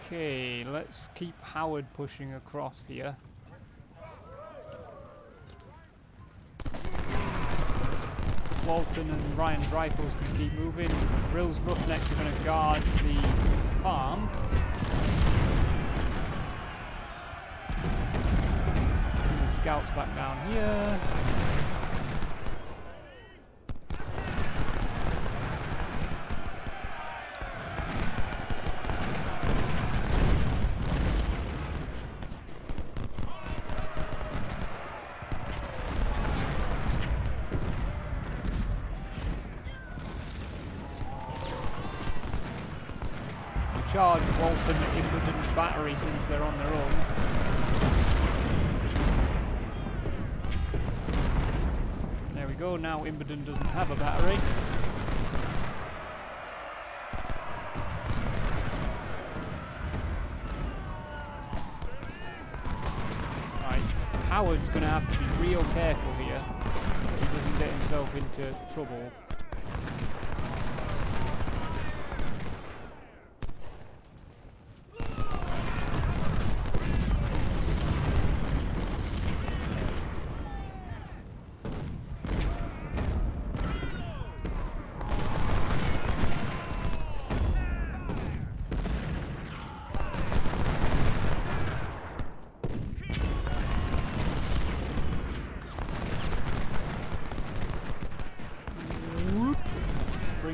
Okay, let's keep Howard pushing across here. Walton and Ryan's rifles can keep moving. Rill's Roughnecks are going to guard the farm. And the scouts back down here. Charge Walton at Imboden's battery since they're on their own. There we go, now Imboden doesn't have a battery. Right, Howard's going to have to be real careful here that he doesn't get himself into trouble.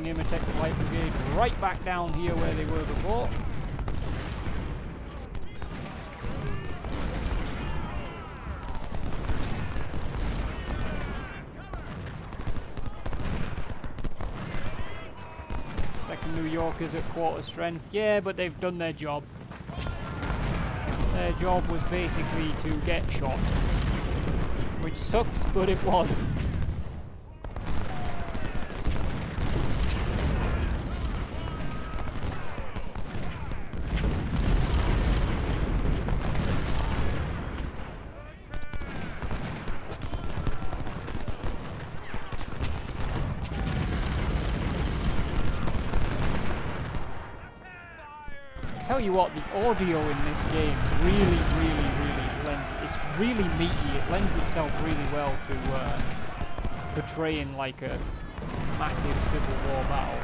Imitek the Light Brigade right back down here where they were before. Second New York is at quarter strength. Yeah, but they've done their job. Their job was basically to get shot. Which sucks, but it was. Tell you what, the audio in this game really lends, it's really meaty, it lends itself really well to portraying like a massive Civil War battle.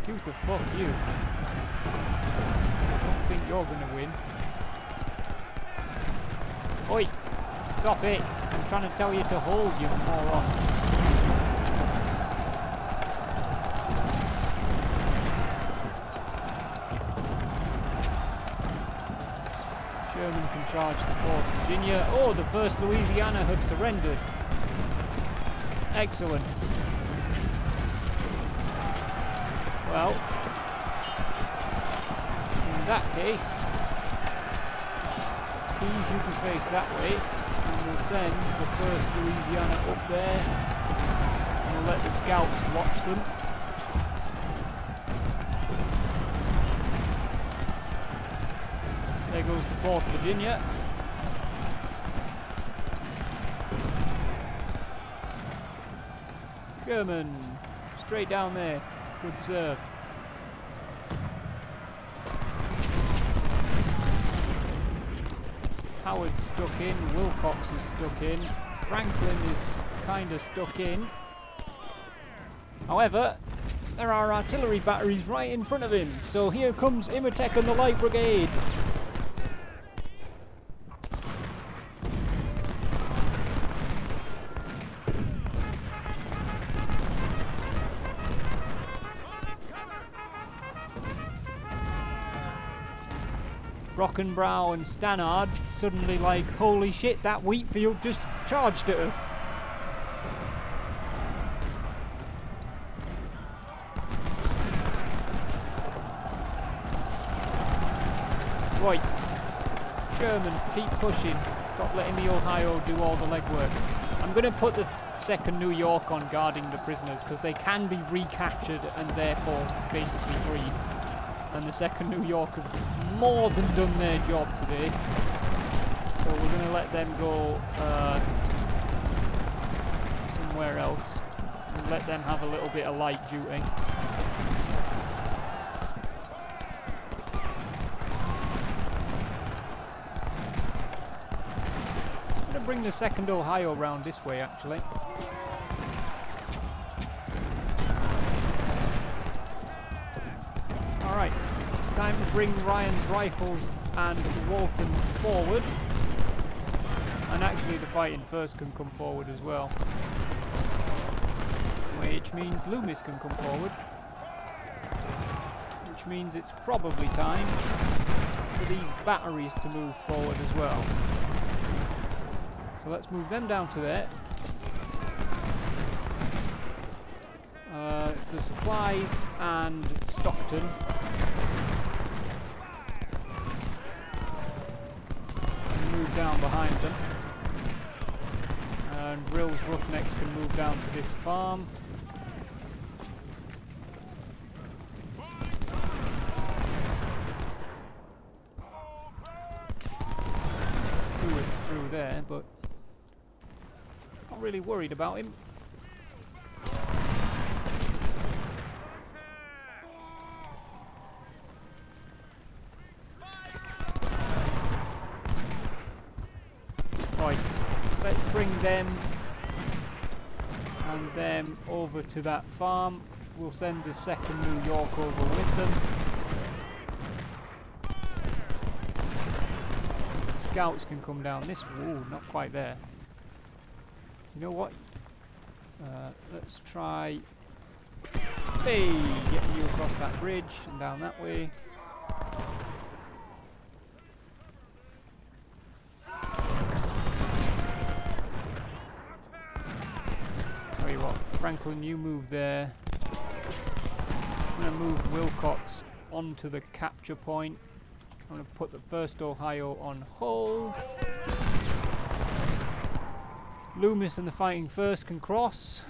Excuse the fuck you. I don't think you're gonna win. Oi! Stop it! I'm trying to tell you to hold, you morons. Sherman can charge the 4th Virginia. Oh, the 1st Louisiana have surrendered. Excellent. Well, in that case, these you can face that way, and we'll send the 1st Louisiana up there, and we'll let the scouts watch them. There goes the 4th Virginia. Sherman, straight down there. Good serve. Howard's stuck in, Wilcox is stuck in, Franklin is kind of stuck in. However, there are artillery batteries right in front of him, so here comes Imotech and the Light Brigade. Brockenbrough and Stannard suddenly like, holy shit, that wheat field just charged at us. Right, Sherman, keep pushing. Stop letting the Ohio do all the legwork. I'm going to put the 2nd New York on guarding the prisoners because they can be recaptured and therefore basically freed. And the 2nd New York have more than done their job today. So we're going to let them go somewhere else and let them have a little bit of light duty. I'm going to bring the 2nd Ohio round this way actually. Alright, time to bring Ryan's Rifles and Walton forward. And actually the Fighting First can come forward as well. Which means Loomis can come forward. Which means it's probably time for these batteries to move forward as well. So let's move them down to there. The supplies and Stockton. Move down behind them. And Rill's Roughnecks can move down to this farm. Stewart's through there, but not really worried about him. Right, let's bring them and them over to that farm. We'll send the 2nd New York over with them. Scouts can come down this. Ooh, not quite there. You know what? Let's try. Hey, getting you across that bridge and down that way. Tell you what, Franklin, you move there. I'm going to move Wilcox onto the capture point. I'm going to put the 1st Ohio on hold. Loomis and the Fighting First can cross.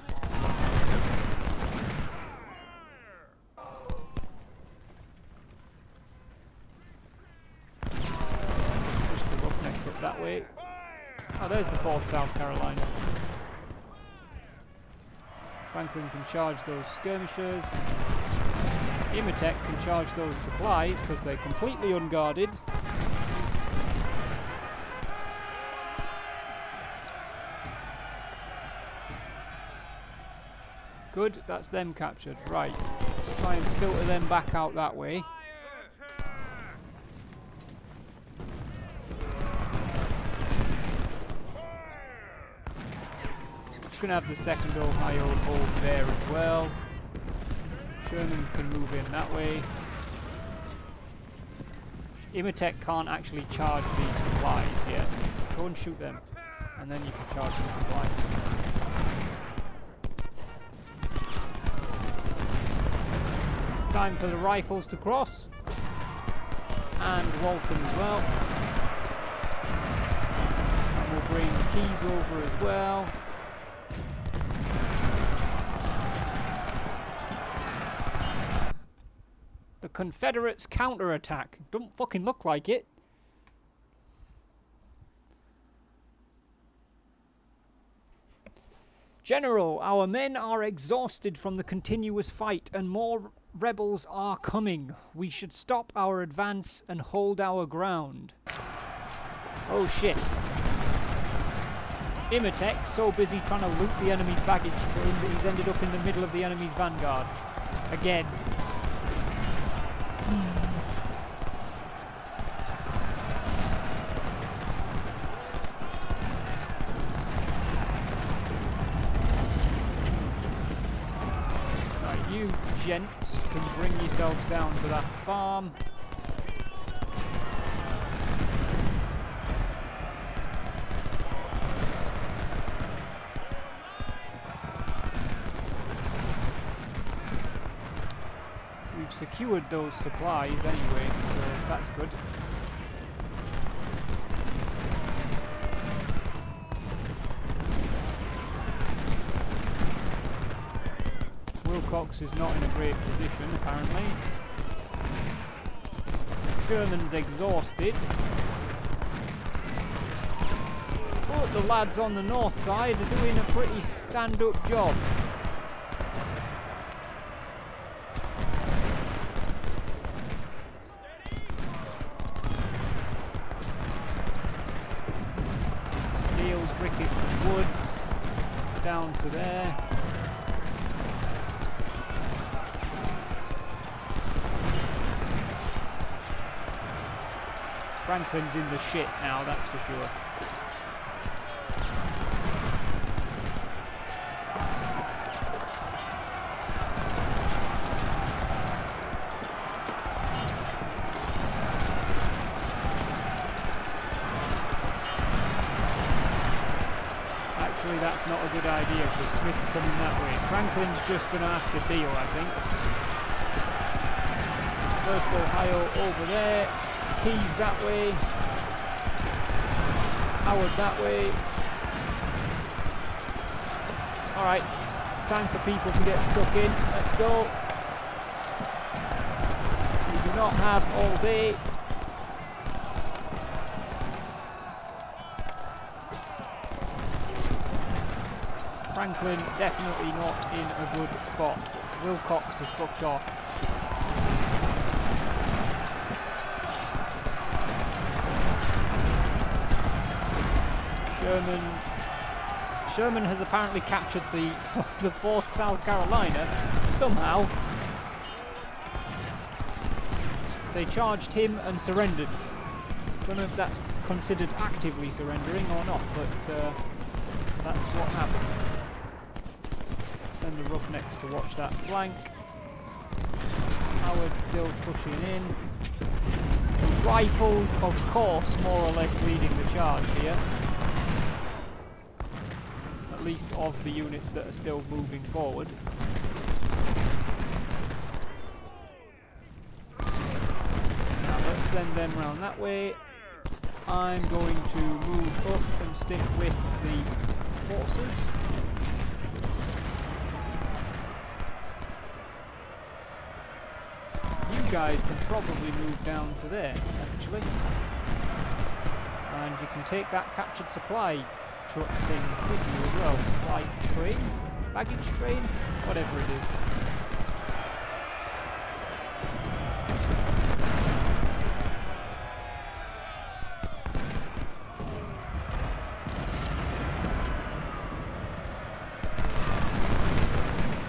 Push the Roughnecks up that way. Oh, there's the 4th South Carolina. Franklin can charge those skirmishers. Imotech can charge those supplies because they're completely unguarded. Good, that's them captured. Right, let's try and filter them back out that way. Just gonna have the 2nd Ohio hold there as well. Sherman can move in that way. Imatech can't actually charge these supplies yet. Go and shoot them, and then you can charge the supplies. Time for the rifles to cross, and Walton as well. And we'll bring the Keys over as well. The Confederates counterattack. Don't fucking look like it. General, our men are exhausted from the continuous fight and more rebels are coming. We should stop our advance and hold our ground. Oh shit. Imatech so busy trying to loot the enemy's baggage train that he's ended up in the middle of the enemy's vanguard. Again. Right, you gents can bring yourselves down to that farm. We've secured those supplies anyway, so that's good. Wilcox is not in a great position, apparently. Sherman's exhausted. But the lads on the north side are doing a pretty stand-up job. Steels, rickets and woods down to there. Franklin's in the shit now, that's for sure. Actually, that's not a good idea because Smith's coming that way. Franklin's just going to have to deal, I think. First Ohio over there. Keys that way. Howard that way. Alright, time for people to get stuck in. Let's go. We do not have all day. Franklin definitely not in a good spot. Wilcox has fucked off. Sherman has apparently captured the 4th South Carolina somehow. They charged him and surrendered. Don't know if that's considered actively surrendering or not, but that's what happened. Send the Roughnecks to watch that flank. Howard still pushing in. The rifles, of course, more or less leading the charge here. At least of the units that are still moving forward. Now let's send them round that way. I'm going to move up and stick with the forces. You guys can probably move down to there, actually. And you can take that captured supply truck thing with you as well. Supply train? Baggage train? Whatever it is.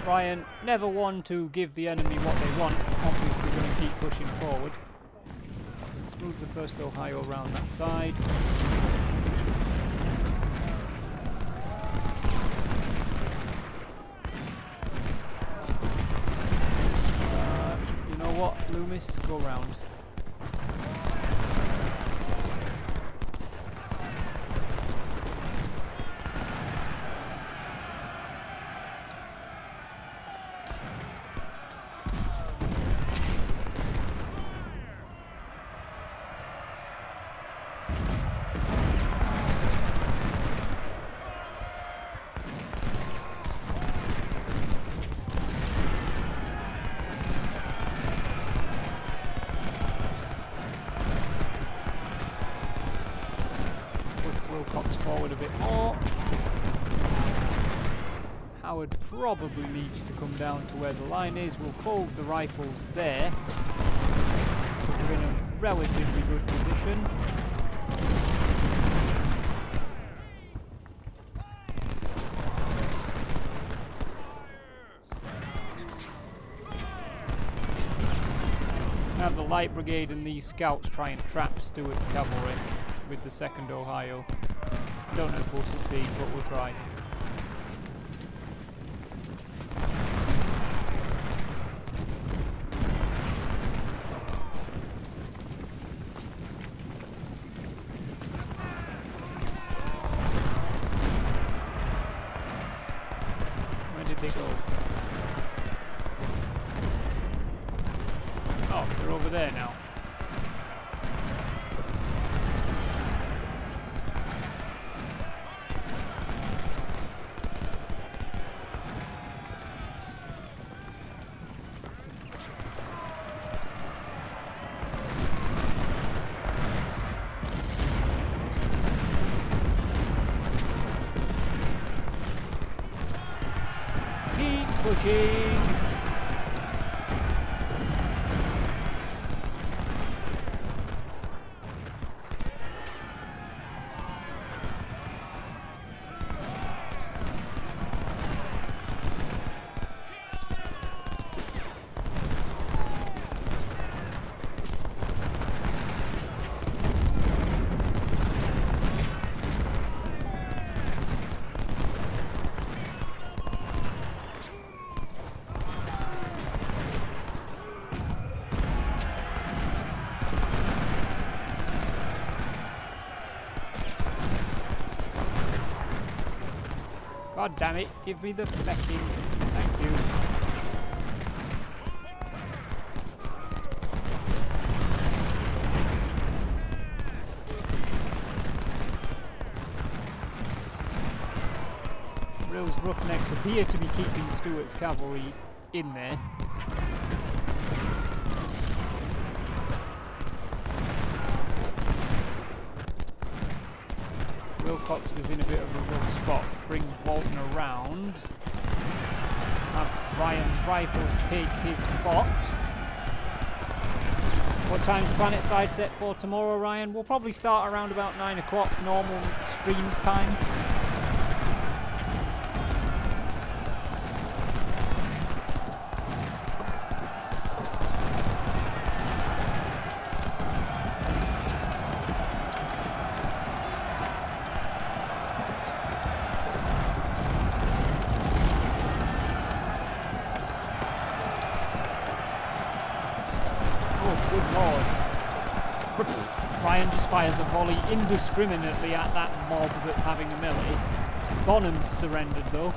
Ryan, never one to give the enemy what they want. Obviously going to keep pushing forward. Let's move the 1st Ohio around that side. You know what, Loomis? Go round. Forward a bit more. Howard probably needs to come down to where the line is. We'll hold the rifles there because they're in a relatively good position. Have the Light Brigade and these scouts try and trap Stuart's cavalry with the 2nd Ohio. Don't know if we'll succeed, but we'll try. Where did they go? Oh, they're over there now. Pushing. God damn it, give me the fecking. Thank you. Rill's Roughnecks appear to be keeping Stuart's cavalry in there. Wilcox is in a bit of a rough spot. Bring Walton around. Have Ryan's rifles take his spot. What time's Planetside set for tomorrow, Ryan? We'll probably start around about 9 o'clock normal stream time. Ryan just fires a volley indiscriminately at that mob that's having a melee. Bonham's surrendered though.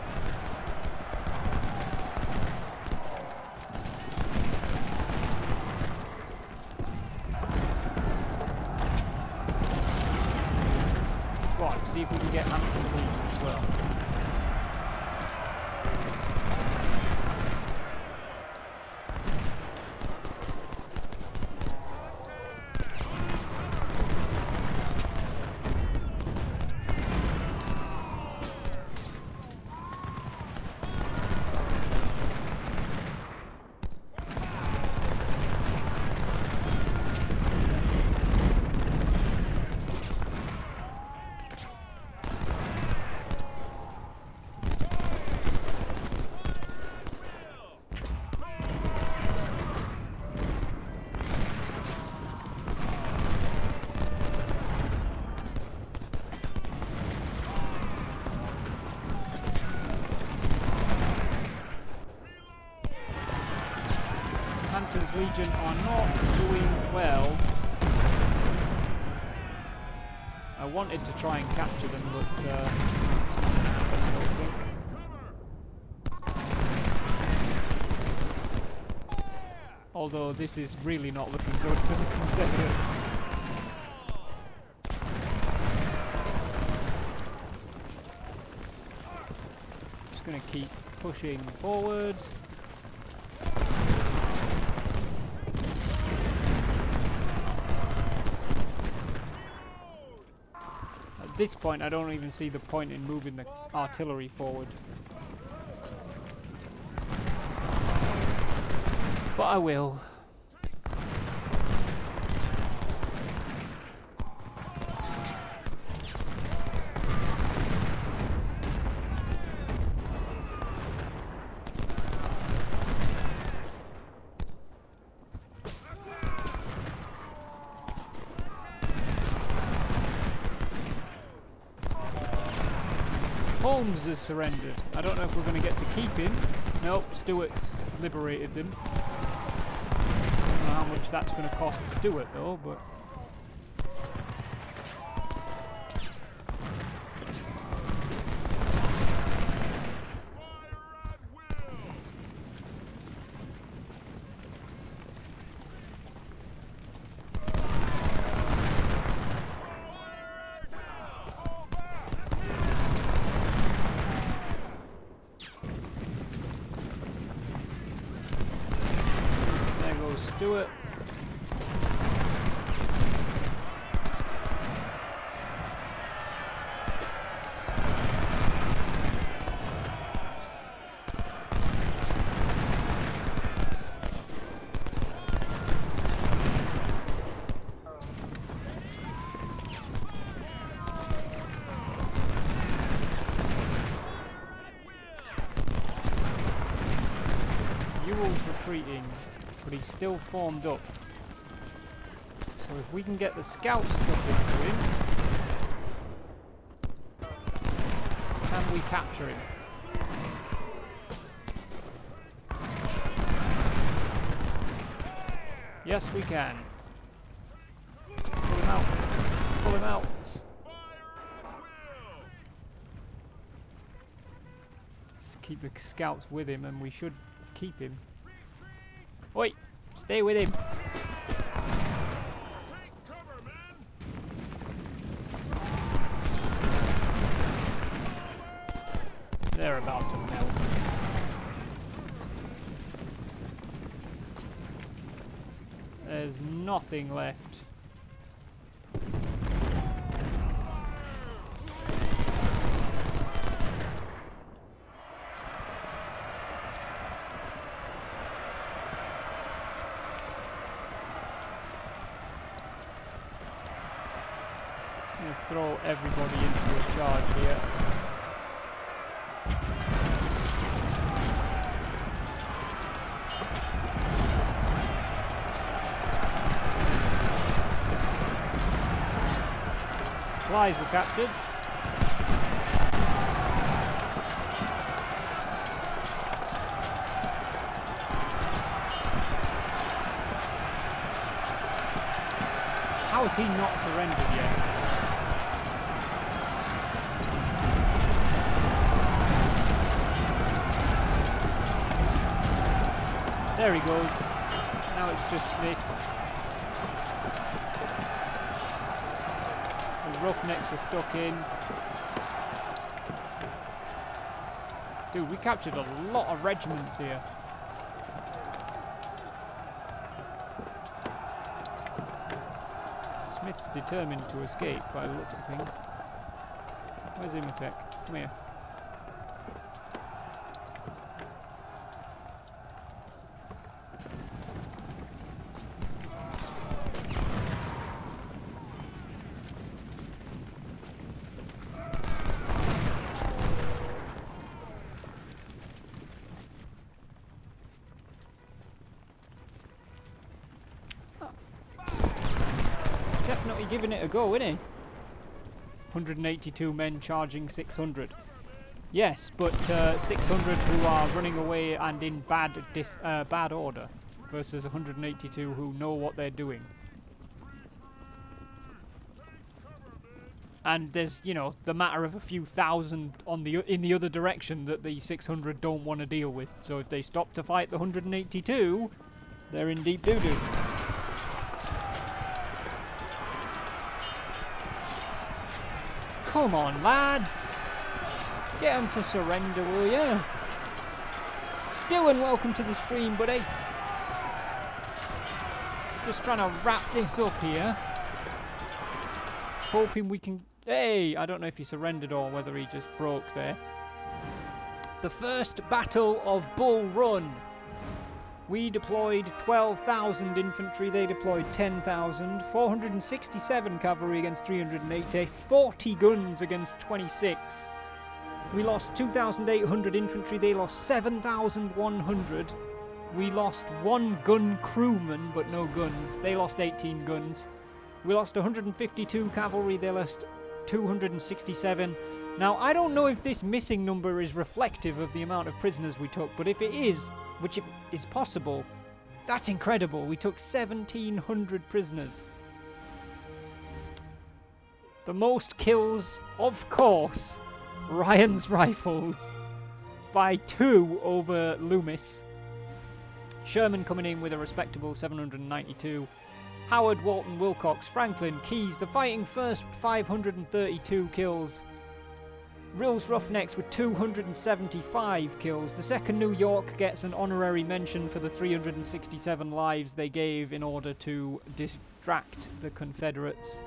Right, see if we can get Hampton's Legion as well. Legion are not doing well. I wanted to try and capture them, but it's not going to happen, I don't think. Although this is really not looking good for the Confederates. Just going to keep pushing forward. At this point, I don't even see the point in moving the artillery forward. But I will. Holmes has surrendered. I don't know if we're going to get to keep him. Nope, Stuart's liberated them. I don't know how much that's going to cost Stuart though, but... Stuart. Ewell's retreating, but he's still formed up. So if we can get the scout stuff into him, can we capture him? Yes, we can. Pull him out. Pull him out. Let's keep the scouts with him, and we should keep him. Oi! Stay with him! They're about to melt. There's nothing left. I'm going to throw everybody into a charge here. Supplies were captured. How has he not surrendered yet? There he goes. Now it's just Smith. The Roughnecks are stuck in. Dude, we captured a lot of regiments here. Smith's determined to escape by the looks of things. Where's Imhotep? Come here. Definitely giving it a go, isn't he? 182 men charging 600. Yes, but 600 who are running away and in bad order. versus 182 who know what they're doing. And there's, you know, the matter of a few thousand on in the other direction that the 600 don't want to deal with. So if they stop to fight the 182, they're in deep doo-doo. Come on, lads! Get them to surrender, will ya? Dylan, welcome to the stream, buddy. Just trying to wrap this up here. Hoping we can... Hey! I don't know if he surrendered or whether he just broke there. The first Battle of Bull Run. We deployed 12,000 infantry, they deployed 10,000. 467 cavalry against 380. 40 guns against 26. We lost 2,800 infantry, they lost 7,100. We lost 1 gun crewman, but no guns. They lost 18 guns. We lost 152 cavalry, they lost 267. Now, I don't know if this missing number is reflective of the amount of prisoners we took, but if it is, which it is possible, that's incredible. We took 1,700 prisoners. The most kills, of course, Ryan's Rifles, by 2 over Loomis. Sherman coming in with a respectable 792. Howard, Walton, Wilcox, Franklin, Keyes, the Fighting First, 532 kills. Rills Roughnecks with 275 kills. The 2nd New York gets an honorary mention for the 367 lives they gave in order to distract the Confederates.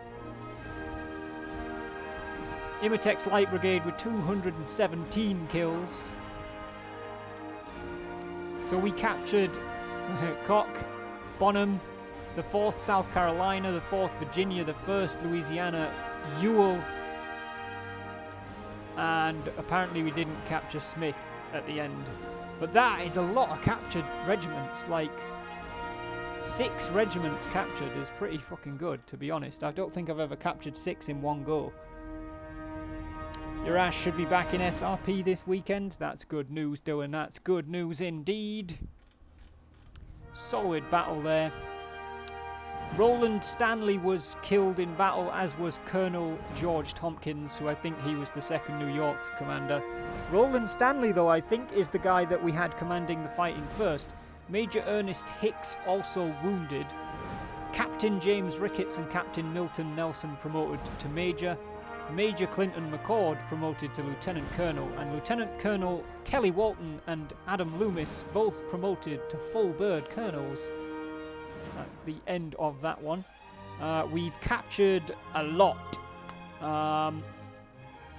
Imitex Light Brigade with 217 kills. So we captured Koch, Bonham, the 4th South Carolina, the 4th Virginia, the 1st Louisiana, Ewell, and apparently we didn't capture Smith at the end. But that is a lot of captured regiments, like 6 regiments captured is pretty fucking good, to be honest. I don't think I've ever captured 6 in one go. Your ass should be back in SRP this weekend. That's good news, Dylan. That's good news indeed. Solid battle there. Roland Stanley was killed in battle, as was Colonel George Tompkins, who I think he was the 2nd New York's commander. Roland Stanley, though, I think is the guy that we had commanding the Fighting First. Major Ernest Hicks also wounded. Captain James Ricketts and Captain Milton Nelson promoted to Major. Major Clinton McCord promoted to Lieutenant Colonel, and Lieutenant Colonel Kelly Walton and Adam Loomis both promoted to full bird colonels. At the end of that one. We've captured a lot.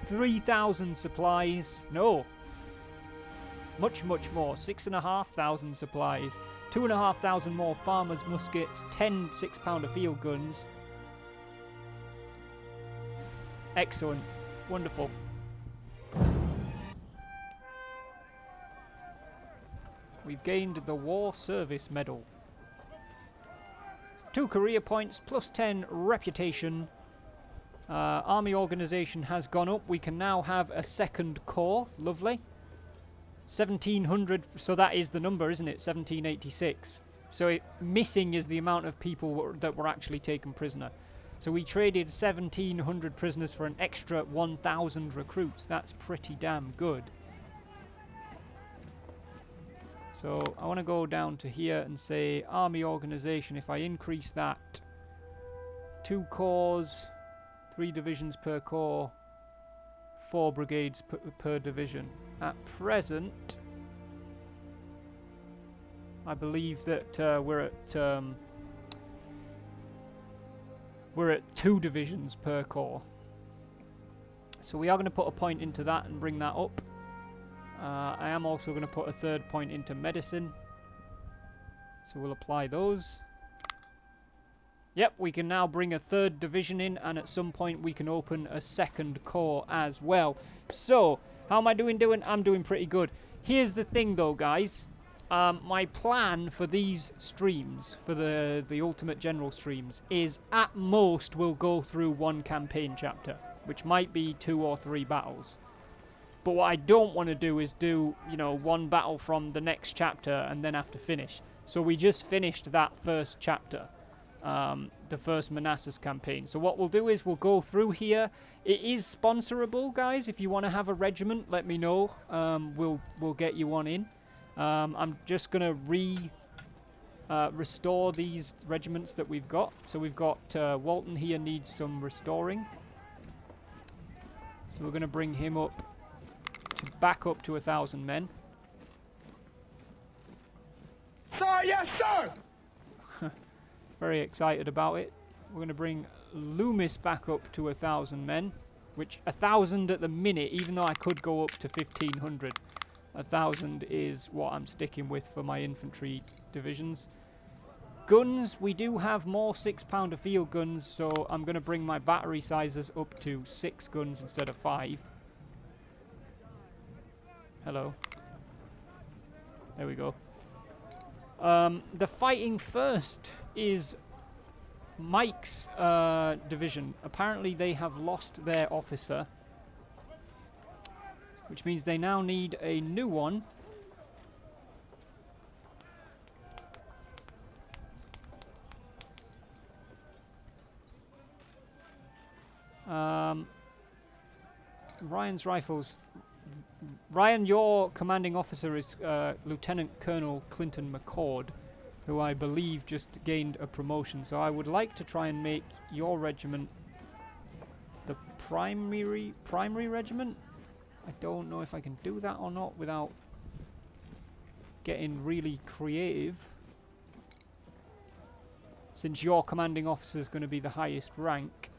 3,000 supplies. No. Much more. 6,500 supplies. 2,500 more farmers' muskets. 10 6-pounder field guns. Excellent. Wonderful. We've gained the War Service Medal. 2 career points, plus 10 reputation. Army organisation has gone up. We can now have a 2nd corps. Lovely. 1,700, so that is the number, isn't it? 1,786. So missing is the amount of people that were actually taken prisoner. So we traded 1,700 prisoners for an extra 1,000 recruits. That's pretty damn good. So I want to go down to here and say army organisation. If I increase that, 2 corps, 3 divisions per corps, 4 brigades per division. At present, I believe that we're at 2 divisions per corps. So we are going to put a point into that and bring that up. I am also going to put a 3rd point into medicine. So we'll apply those. Yep, we can now bring a 3rd division in, and at some point we can open a 2nd corps as well. So, how am I doing? I'm doing pretty good. Here's the thing though, guys. My plan for these streams, for the Ultimate General streams, is at most we'll go through 1 campaign chapter, which might be 2 or 3 battles. But what I don't want to do is do, you know, 1 battle from the next chapter and then have to finish. So we just finished that first chapter, the first Manassas campaign. So what we'll do is we'll go through here. It is sponsorable, guys. If you want to have a regiment, let me know. We'll get you one in. I'm just gonna restore these regiments that we've got. So we've got Walton here needs some restoring. So we're gonna bring him up to back up to 1,000 men. Sir, yes, sir! Very excited about it. We're going to bring Loomis back up to 1,000 men, which 1,000 at the minute, even though I could go up to 1,500. 1,000 is what I'm sticking with for my infantry divisions. Guns, we do have more 6-pounder field guns, so I'm going to bring my battery sizes up to 6 guns instead of 5. Hello. There we go. The fighting first is Mike's division. Apparently they have lost their officer, which means they now need a new one. Ryan's rifles. Ryan, your commanding officer is Lieutenant Colonel Clinton McCord, who I believe just gained a promotion. So I would like to try and make your regiment the primary regiment. I don't know if I can do that or not without getting really creative, since your commanding officer is going to be the highest rank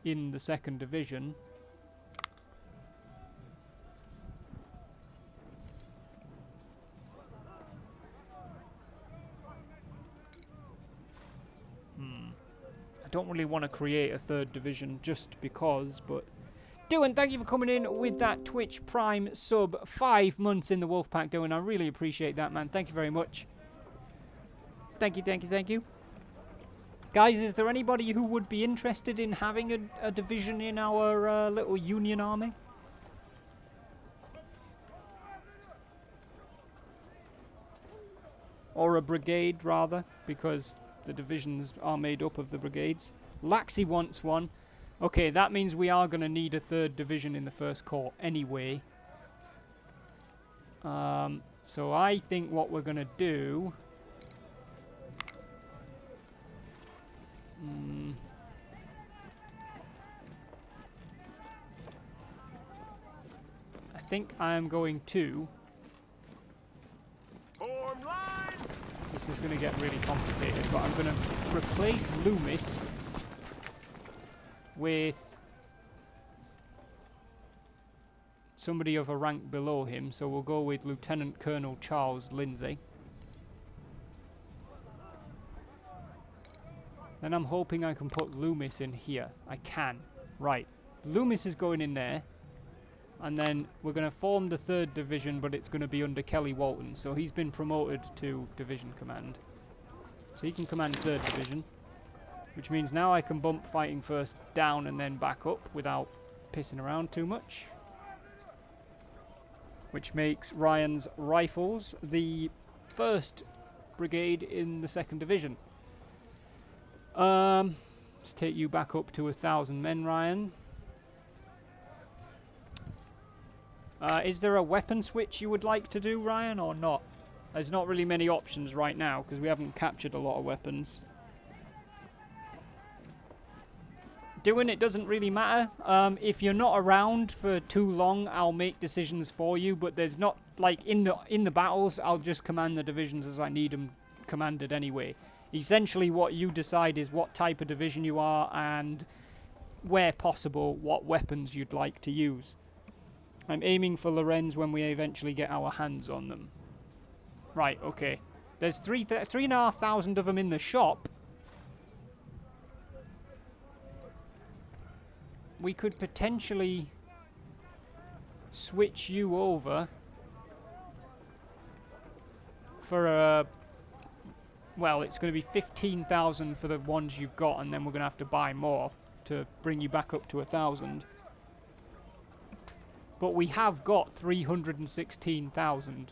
in the 2nd Division. I don't really want to create a 3rd division just because, but Dylan, thank you for coming in with that Twitch Prime sub. 5 months in the Wolfpack, Dylan. I really appreciate that, man. Thank you very much. Thank you, thank you, thank you. Guys, is there anybody who would be interested in having a division in our little Union army? Or a brigade, rather, because the divisions are made up of the brigades. Laxey wants one. Okay, that means we are going to need a 3rd division in the 1st Corps anyway. So I think what we're going to do... I think I am going to... Form line! This is going to get really complicated, but I'm going to replace Loomis with somebody of a rank below him, so we'll go with Lieutenant Colonel Charles Lindsay. Then I'm hoping I can put Loomis in here. I can. Right. Loomis is going in there. And then we're going to form the 3rd division, but it's going to be under Kelly Walton. So he's been promoted to division command. So he can command 3rd division. Which means now I can bump fighting first down and then back up without pissing around too much. Which makes Ryan's rifles the 1st brigade in the 2nd division. Let's take you back up to 1,000 men, Ryan. Is there a weapon switch you would like to do, Ryan, or not? There's not really many options right now, because we haven't captured a lot of weapons. Doing it doesn't really matter. If you're not around for too long, I'll make decisions for you, but there's not, like, in the battles, I'll just command the divisions as I need them commanded anyway. Essentially, what you decide is what type of division you are, and where possible, what weapons you'd like to use. I'm aiming for Lorenz when we eventually get our hands on them. Right, okay. There's 3,500 of them in the shop. We could potentially switch you over for a... Well, it's going to be 15,000 for the ones you've got, and then we're going to have to buy more to bring you back up to 1,000. But we have got 316,000.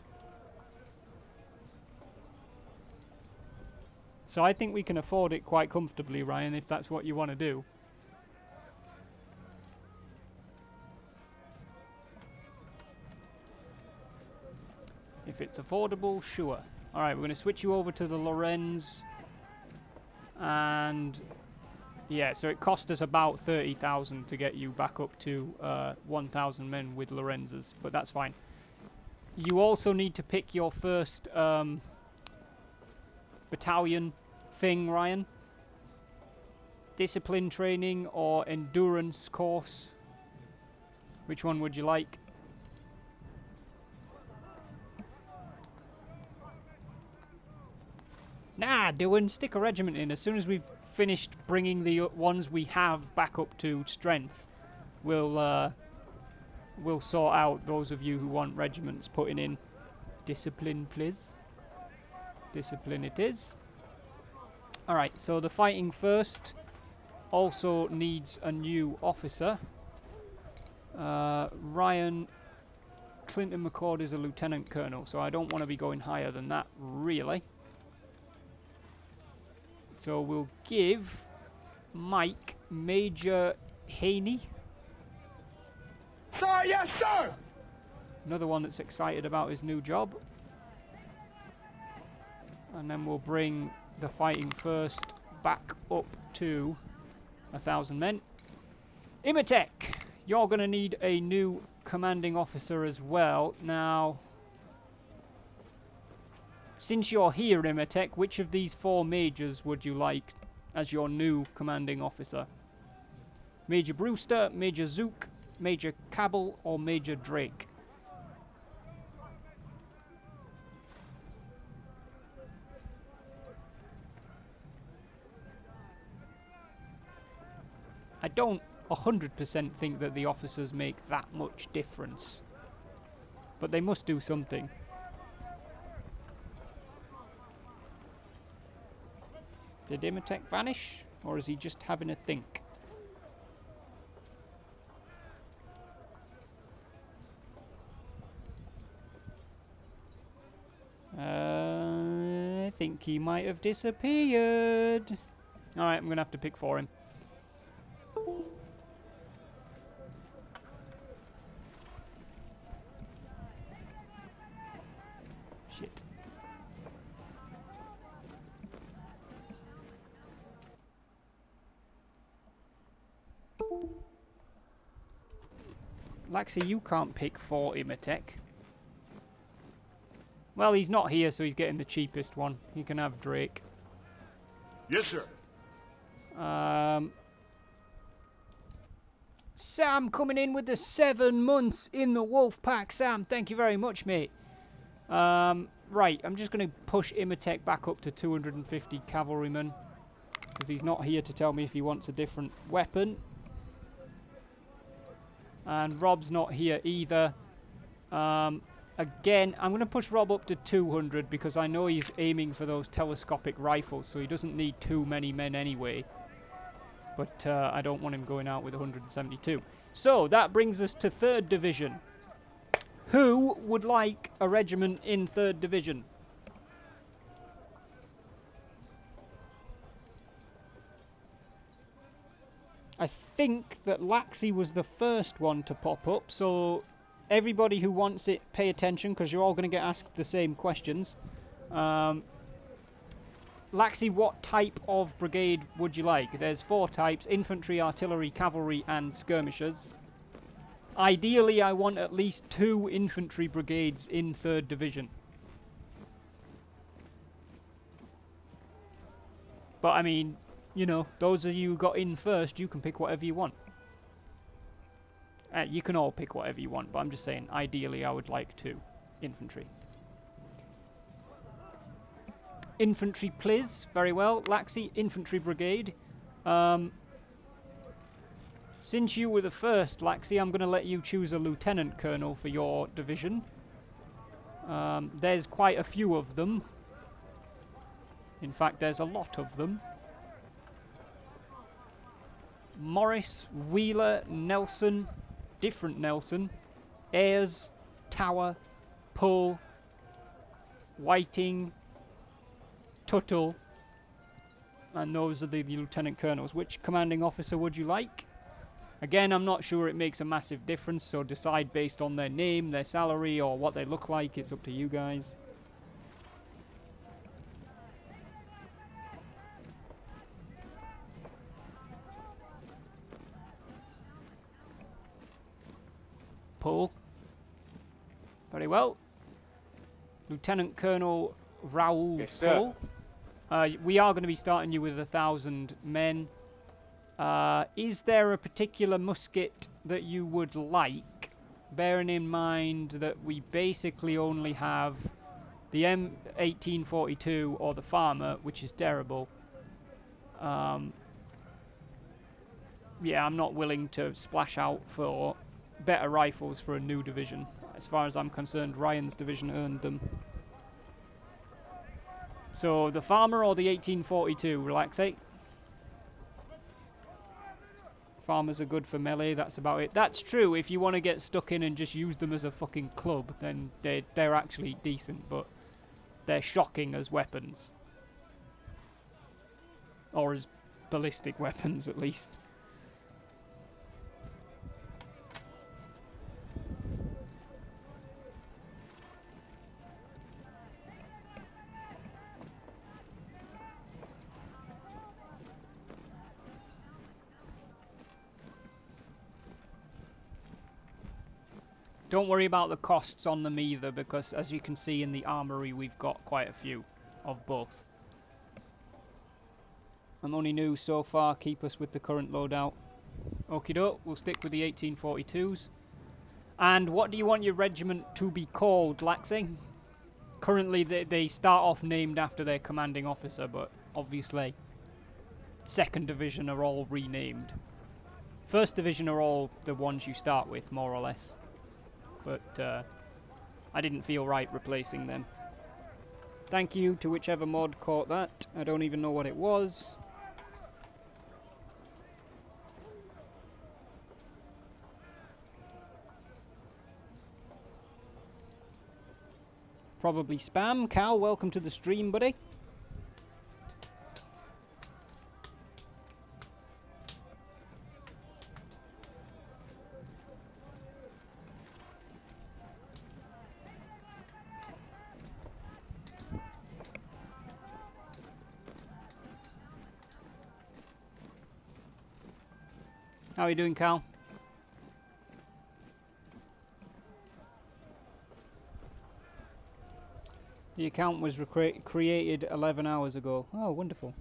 So I think we can afford it quite comfortably, Ryan, if that's what you want to do. If it's affordable, sure. Alright, we're going to switch you over to the Lorenz. And yeah, so it cost us about 30,000 to get you back up to 1,000 men with Lorenzas, but that's fine. You also need to pick your first battalion thing, Ryan. Discipline training or endurance course. Which one would you like? Nah, Dylan, stick a regiment in. As soon as we've finished bringing the ones we have back up to strength, we'll sort out those of you who want regiments putting in. Discipline, please. Discipline it is. Alright, so the fighting first also needs a new officer. Ryan Clinton McCord is a lieutenant colonel, so I don't want to be going higher than that, really. So we'll give Mike Major Haney. Sir, yes, sir! Another one that's excited about his new job. And then we'll bring the fighting first back up to 1,000 men. Imatek, you're going to need a new commanding officer as well. Now, since you're here, Imatek, which of these 4 majors would you like as your new commanding officer? Major Brewster, Major Zook, Major Cabell, or Major Drake? I don't 100% think that the officers make that much difference, but they must do something. Did Imatek vanish, or is he just having a think? I think he might have disappeared. Alright, I'm going to have to pick for him. Shit. Laxi, you can't pick for Imatek. Well, he's not here, so he's getting the cheapest one. He can have Drake. Yes, sir. Sam coming in with the 7 months in the Wolf Pack. Sam, thank you very much, mate. Right, I'm just going to push Imatek back up to 250 cavalrymen, because he's not here to tell me if he wants a different weapon. And Rob's not here either. Again, I'm going to push Rob up to 200 because I know he's aiming for those telescopic rifles, so he doesn't need too many men anyway. But I don't want him going out with 172. So that brings us to 3rd Division. Who would like a regiment in 3rd Division? I think that Laxi was the first one to pop up, so everybody who wants it, pay attention, because you're all going to get asked the same questions. Laxi, what type of brigade would you like? There's 4 types: infantry, artillery, cavalry, and skirmishers. Ideally, I want at least 2 infantry brigades in 3rd Division. But I mean, you know, those of you who got in first, you can pick whatever you want. You can all pick whatever you want, but I'm just saying, ideally I would like 2 infantry. Infantry, please. Very well. Laxi, infantry brigade. Since you were the first, Laxi, I'm going to let you choose a lieutenant colonel for your division. There's quite a few of them. In fact, there's a lot of them. Morris, Wheeler, Nelson, different Nelson, Ayres, Tower, Poe, Whiting, Tuttle, And those are the lieutenant colonels. Which commanding officer would you like? Again, I'm not sure it makes a massive difference, so decide based on their name, their salary, or what they look like. It's up to you guys. Pull. Very well. Lieutenant Colonel Raoul Yes, sir. Pull. We are going to be starting you with 1,000 men. Is there a particular musket that you would like? Bearing in mind that we basically only have the M1842 or the Farmer, which is terrible. Yeah, I'm not willing to splash out for better rifles for a new division. As far as I'm concerned, Ryan's division earned them. So, the Farmer or the 1842, Relaxate? Farmers are good for melee, that's about it. That's true, if you want to get stuck in and just use them as a fucking club, then they're actually decent, but they're shocking as weapons. Or as ballistic weapons, at least. Don't worry about the costs on them either, because as you can see in the armory, we've got quite a few of both. I'm only new so far, keep us with the current loadout. Okie doke, we'll stick with the 1842s. And what do you want your regiment to be called, Laxing? Currently they start off named after their commanding officer, but obviously 2nd Division are all renamed. 1st Division are all the ones you start with, more or less. But I didn't feel right replacing them. Thank you to whichever mod caught that. I don't even know what it was. Probably spam. Cal, welcome to the stream, buddy. How are you doing, Cal? The account was created 11 hours ago. Oh, wonderful.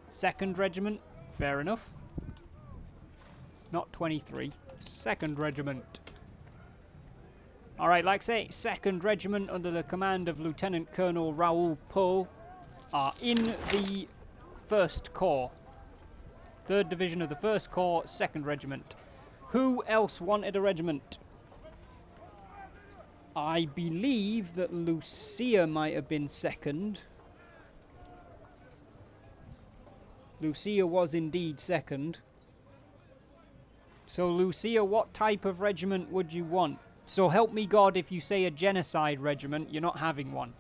Second Regiment, fair enough. Not 23. 2nd Regiment. Alright, like I say, 2nd Regiment under the command of Lieutenant Colonel Raoul Poe are in the 1st Corps. 3rd Division of the 1st Corps, 2nd Regiment. Who else wanted a regiment? I believe that Lucia might have been 2nd. Lucia was indeed 2nd. So Lucia, what type of regiment would you want? So help me God, if you say a genocide regiment, you're not having one.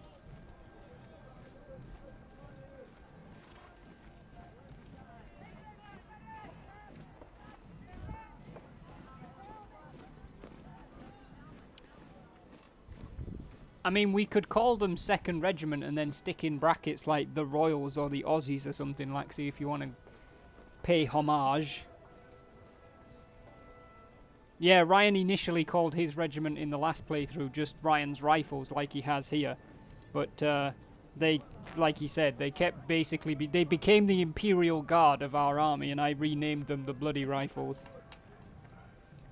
I mean, we could call them 2nd Regiment and then stick in brackets like the Royals or the Aussies or something, like, see if you want to pay homage. Yeah, Ryan initially called his regiment in the last playthrough just Ryan's Rifles, like he has here. But they, like he said, they kept basically, they became the Imperial Guard of our army, and I renamed them the Bloody Rifles.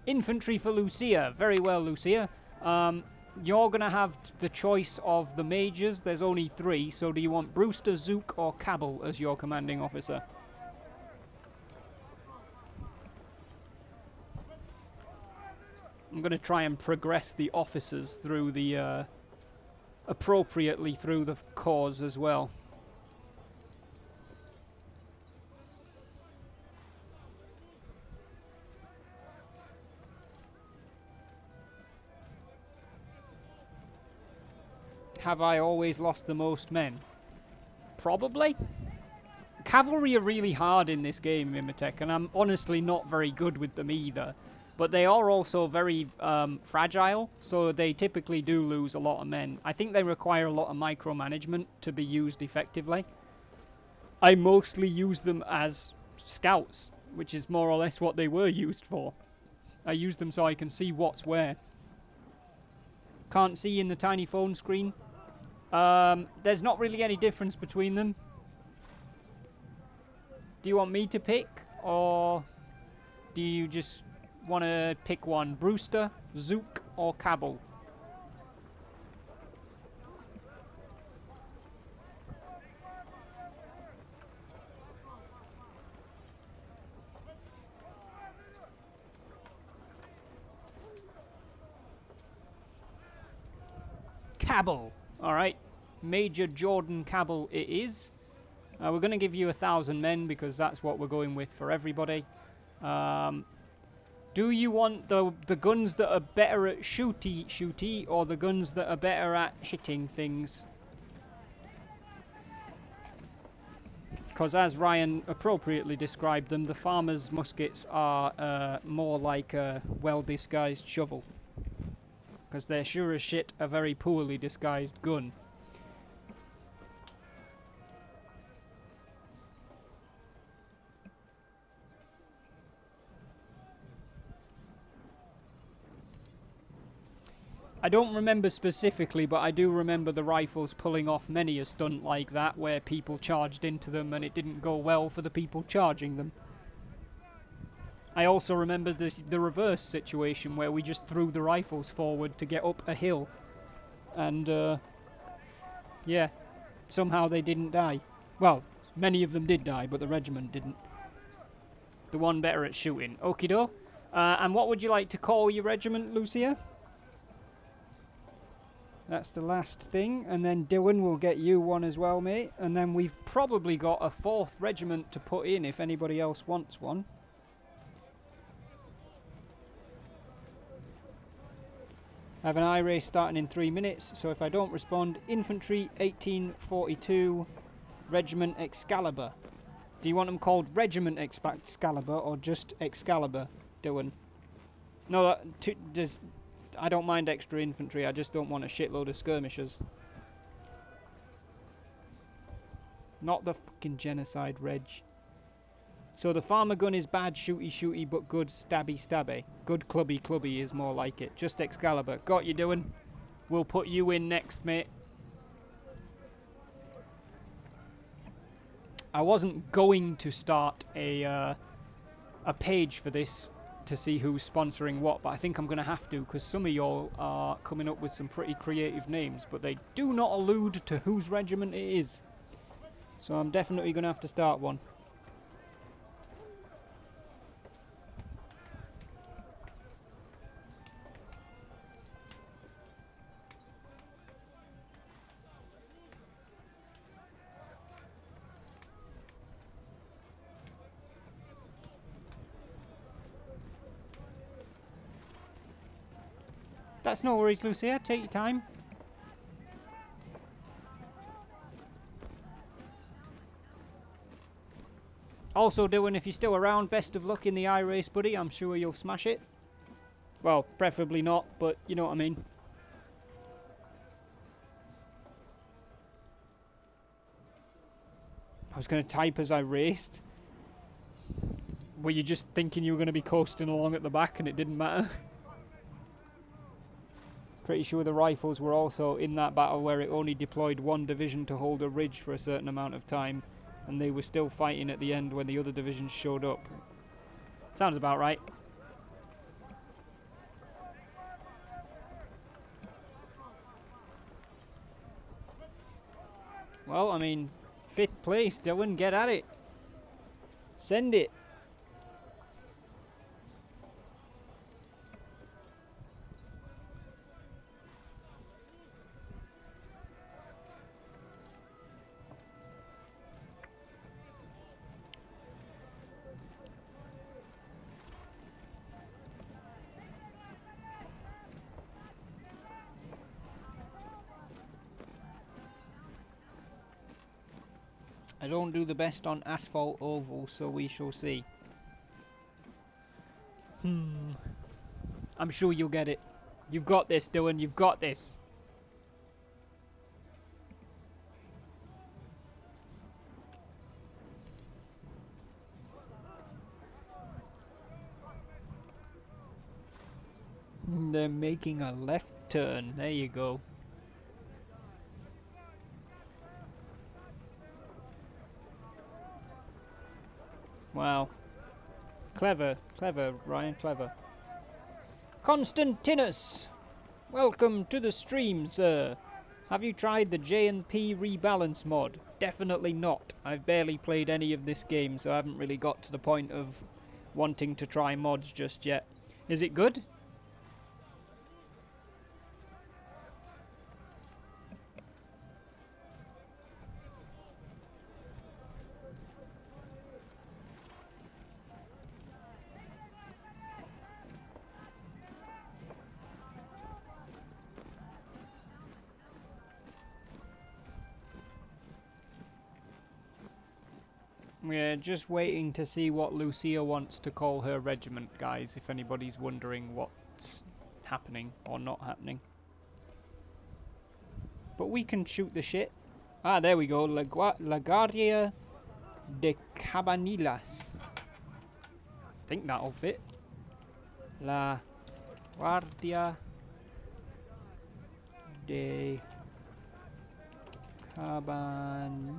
Infantry for Lucia. Very well, Lucia. You're going to have the choice of the majors. There's only 3, so do you want Brewster, Zook, or Cabell as your commanding officer? I'm going to try and progress the officers through the, appropriately through the corps as well. Have I always lost the most men? Probably. Cavalry are really hard in this game, Mimetek, and I'm honestly not very good with them either. But they are also very fragile, so they typically do lose a lot of men. I think they require a lot of micromanagement to be used effectively. I mostly use them as scouts, which is more or less what they were used for. I use them so I can see what's where. Can't see in the tiny phone screen. There's not really any difference between them. Do you want me to pick, or do you just want to pick one? Brewster, Zook, or Cabal? Cabal. Alright. Major Jordan Cabal it is. We're going to give you 1,000 men because that's what we're going with for everybody. Do you want the guns that are better at shooty, or the guns that are better at hitting things? Because as Ryan appropriately described them, the farmers' muskets are more like a well-disguised shovel. Because they're sure as shit a very poorly disguised gun. I don't remember specifically, but I do remember the rifles pulling off many a stunt like that, where people charged into them and it didn't go well for the people charging them. I also remember the reverse situation, where we just threw the rifles forward to get up a hill. And, yeah, somehow they didn't die. Well, many of them did die, but the regiment didn't. The one better at shooting. Okie doke. And what would you like to call your regiment, Lucia? That's the last thing, and then Dylan will get you one as well, mate. And then we've probably got a 4th regiment to put in if anybody else wants one. I have an eye race starting in 3 minutes, so if I don't respond, Infantry 1842 Regiment Excalibur. Do you want them called Regiment Excalibur or just Excalibur, Dylan? No, I don't mind extra infantry, I just don't want a shitload of skirmishers. Not the fucking genocide, Reg. So the farmer gun is bad shooty but good stabby. Good clubby is more like it. Just Excalibur. Got you, doing. We'll put you in next, mate. I wasn't going to start a page for this to see who's sponsoring what, but I think I'm going to have to, because some of y'all are coming up with some pretty creative names, but they do not allude to whose regiment it is. So I'm definitely going to have to start one. That's no worries, Lucia. Take your time. Also, Dylan, if you're still around, best of luck in the iRace, buddy. I'm sure you'll smash it. Well, preferably not, but you know what I mean. I was going to type as I raced. Were you just thinking you were going to be coasting along at the back and it didn't matter? Pretty sure the rifles were also in that battle where it only deployed one division to hold a ridge for a certain amount of time, and they were still fighting at the end when the other divisions showed up. Sounds about right. Well, I mean, 5th place, Dylan, get at it. Send it. I don't do the best on asphalt oval, so we shall see. I'm sure you'll get it. You've got this, Dylan. You've got this. They're making a left turn. There you go. Wow. Clever. Clever, Ryan. Clever. Constantinus! Welcome to the stream, sir. Have you tried the J&P rebalance mod? Definitely not. I've barely played any of this game, so I haven't really got to the point of wanting to try mods just yet. Is it good? We're just waiting to see what Lucia wants to call her regiment, guys, if anybody's wondering what's happening or not happening. But we can shoot the shit. Ah, there we go. La Guardia de Cabanillas. I think that'll fit. La Guardia de Cabanillas.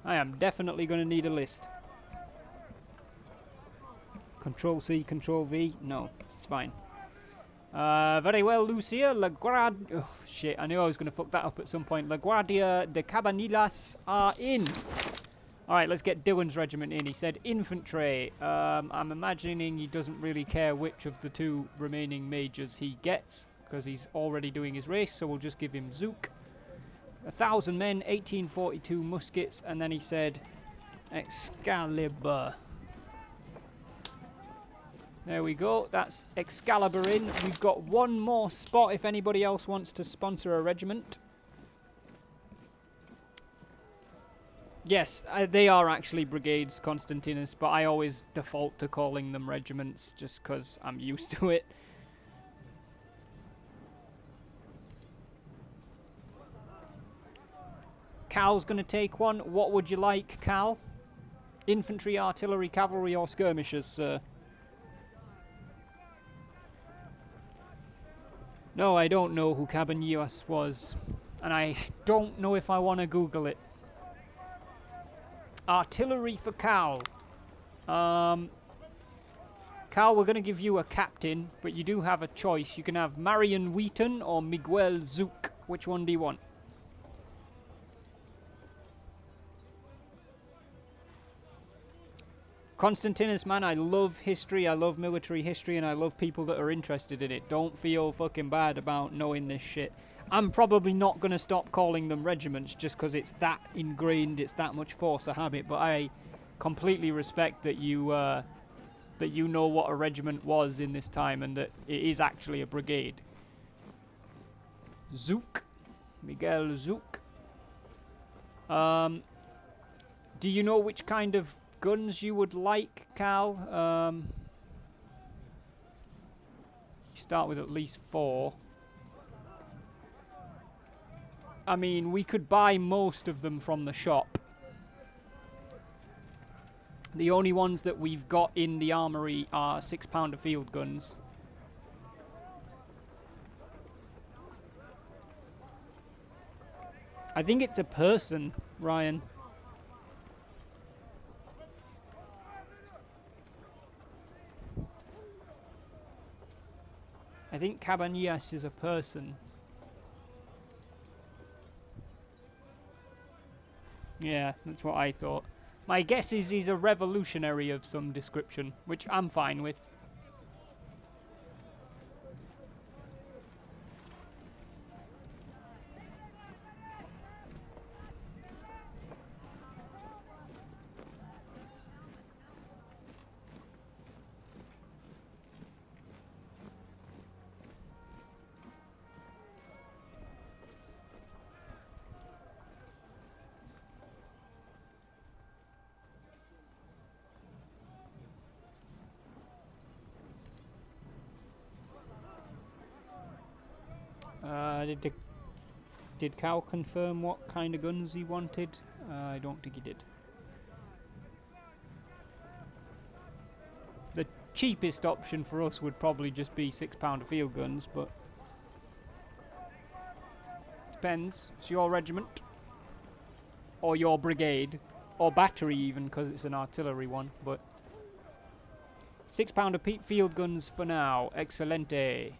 I am definitely going to need a list. Control C, Control V. No, it's fine. Very well, Lucia. Oh, shit, I knew I was going to fuck that up at some point. La Guardia de Cabanillas are in. Alright, let's get Dylan's regiment in. He said infantry. I'm imagining he doesn't really care which of the two remaining majors he gets, because he's already doing his race, so we'll just give him Zook. 1,000 men, 1842 muskets, and then he said Excalibur. There we go, that's Excalibur in. We've got one more spot if anybody else wants to sponsor a regiment. Yes, they are actually brigades, Constantinus, but I always default to calling them regiments just because I'm used to it. Cal's going to take one. What would you like, Cal? Infantry, artillery, cavalry, or skirmishers, sir? No, I don't know who Cabanillas was, and I don't know if I want to Google it. Artillery for Cal. Cal, we're going to give you a captain, but you do have a choice. You can have Marion Wheaton or Miguel Zook. Which one do you want? Constantinus, man, I love history, I love military history, and I love people that are interested in it. Don't feel fucking bad about knowing this shit. I'm probably not going to stop calling them regiments just because it's that ingrained, it's that much force of habit, but I completely respect that you know what a regiment was in this time and that it is actually a brigade. Zook. Miguel Zook. Do you know which kind of guns you would like, Cal? You start with at least 4. I mean, we could buy most of them from the shop. The only ones that we've got in the armory are 6-pounder field guns. I think it's a person, Ryan. I think Cabanillas is a person. Yeah, that's what I thought. My guess is he's a revolutionary of some description, which I'm fine with. Did Cal confirm what kind of guns he wanted? I don't think he did. The cheapest option for us would probably just be £6 field guns, but depends. It's your regiment, or your brigade, or battery even, because it's an artillery one. But £6 field guns for now. Excelente.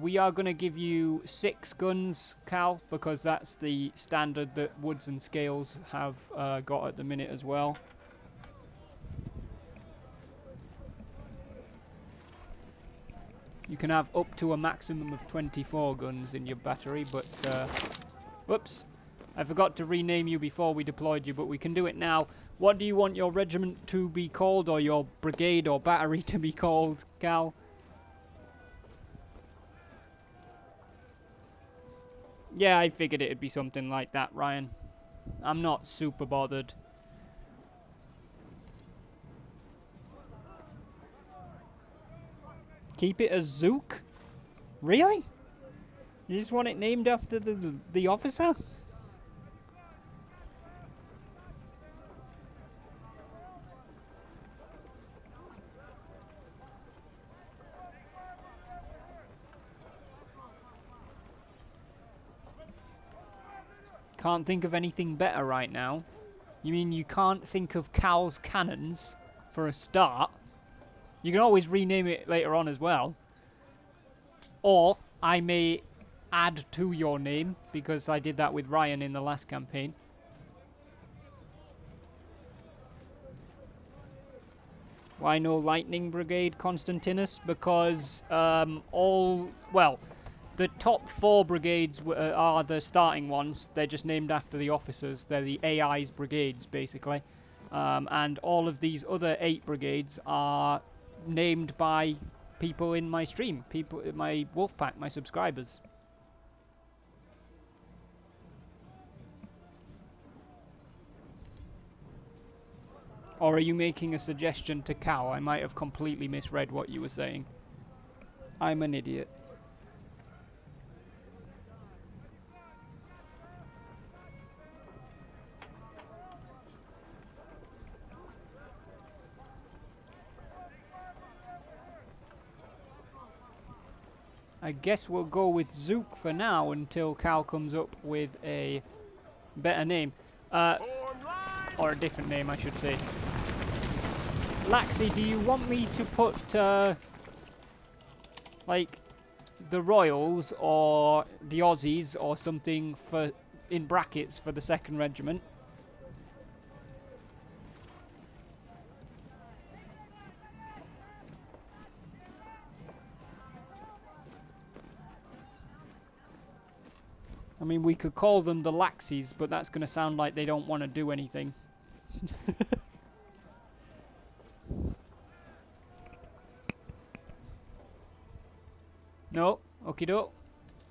We are going to give you 6 guns, Cal, because that's the standard that Woods and Scales have got at the minute as well. You can have up to a maximum of 24 guns in your battery, but whoops, I forgot to rename you before we deployed you, but we can do it now. What do you want your regiment to be called, or your brigade or battery to be called, Cal? Yeah, I figured it'd be something like that, Ryan. I'm not super bothered. Keep it as Zook? Really? You just want it named after the officer? Can't think of anything better right now. You mean you can't think of Cal's Cannons for a start? You can always rename it later on as well. Or I may add to your name, because I did that with Ryan in the last campaign. Why no Lightning Brigade, Constantinus? Because the top 4 brigades are the starting ones. They're just named after the officers. They're the AI's brigades, basically. And all of these other 8 brigades are named by people in my stream, people, my Wolfpack, my subscribers. Or are you making a suggestion to Cal? I might have completely misread what you were saying. I'm an idiot. I guess we'll go with Zook for now until Cal comes up with a better name. Or a different name, I should say. Laxi, do you want me to put, like, the Royals or the Aussies or something for in brackets for the 2nd Regiment? I mean, we could call them the Laxies, but that's going to sound like they don't want to do anything. No, okie doke.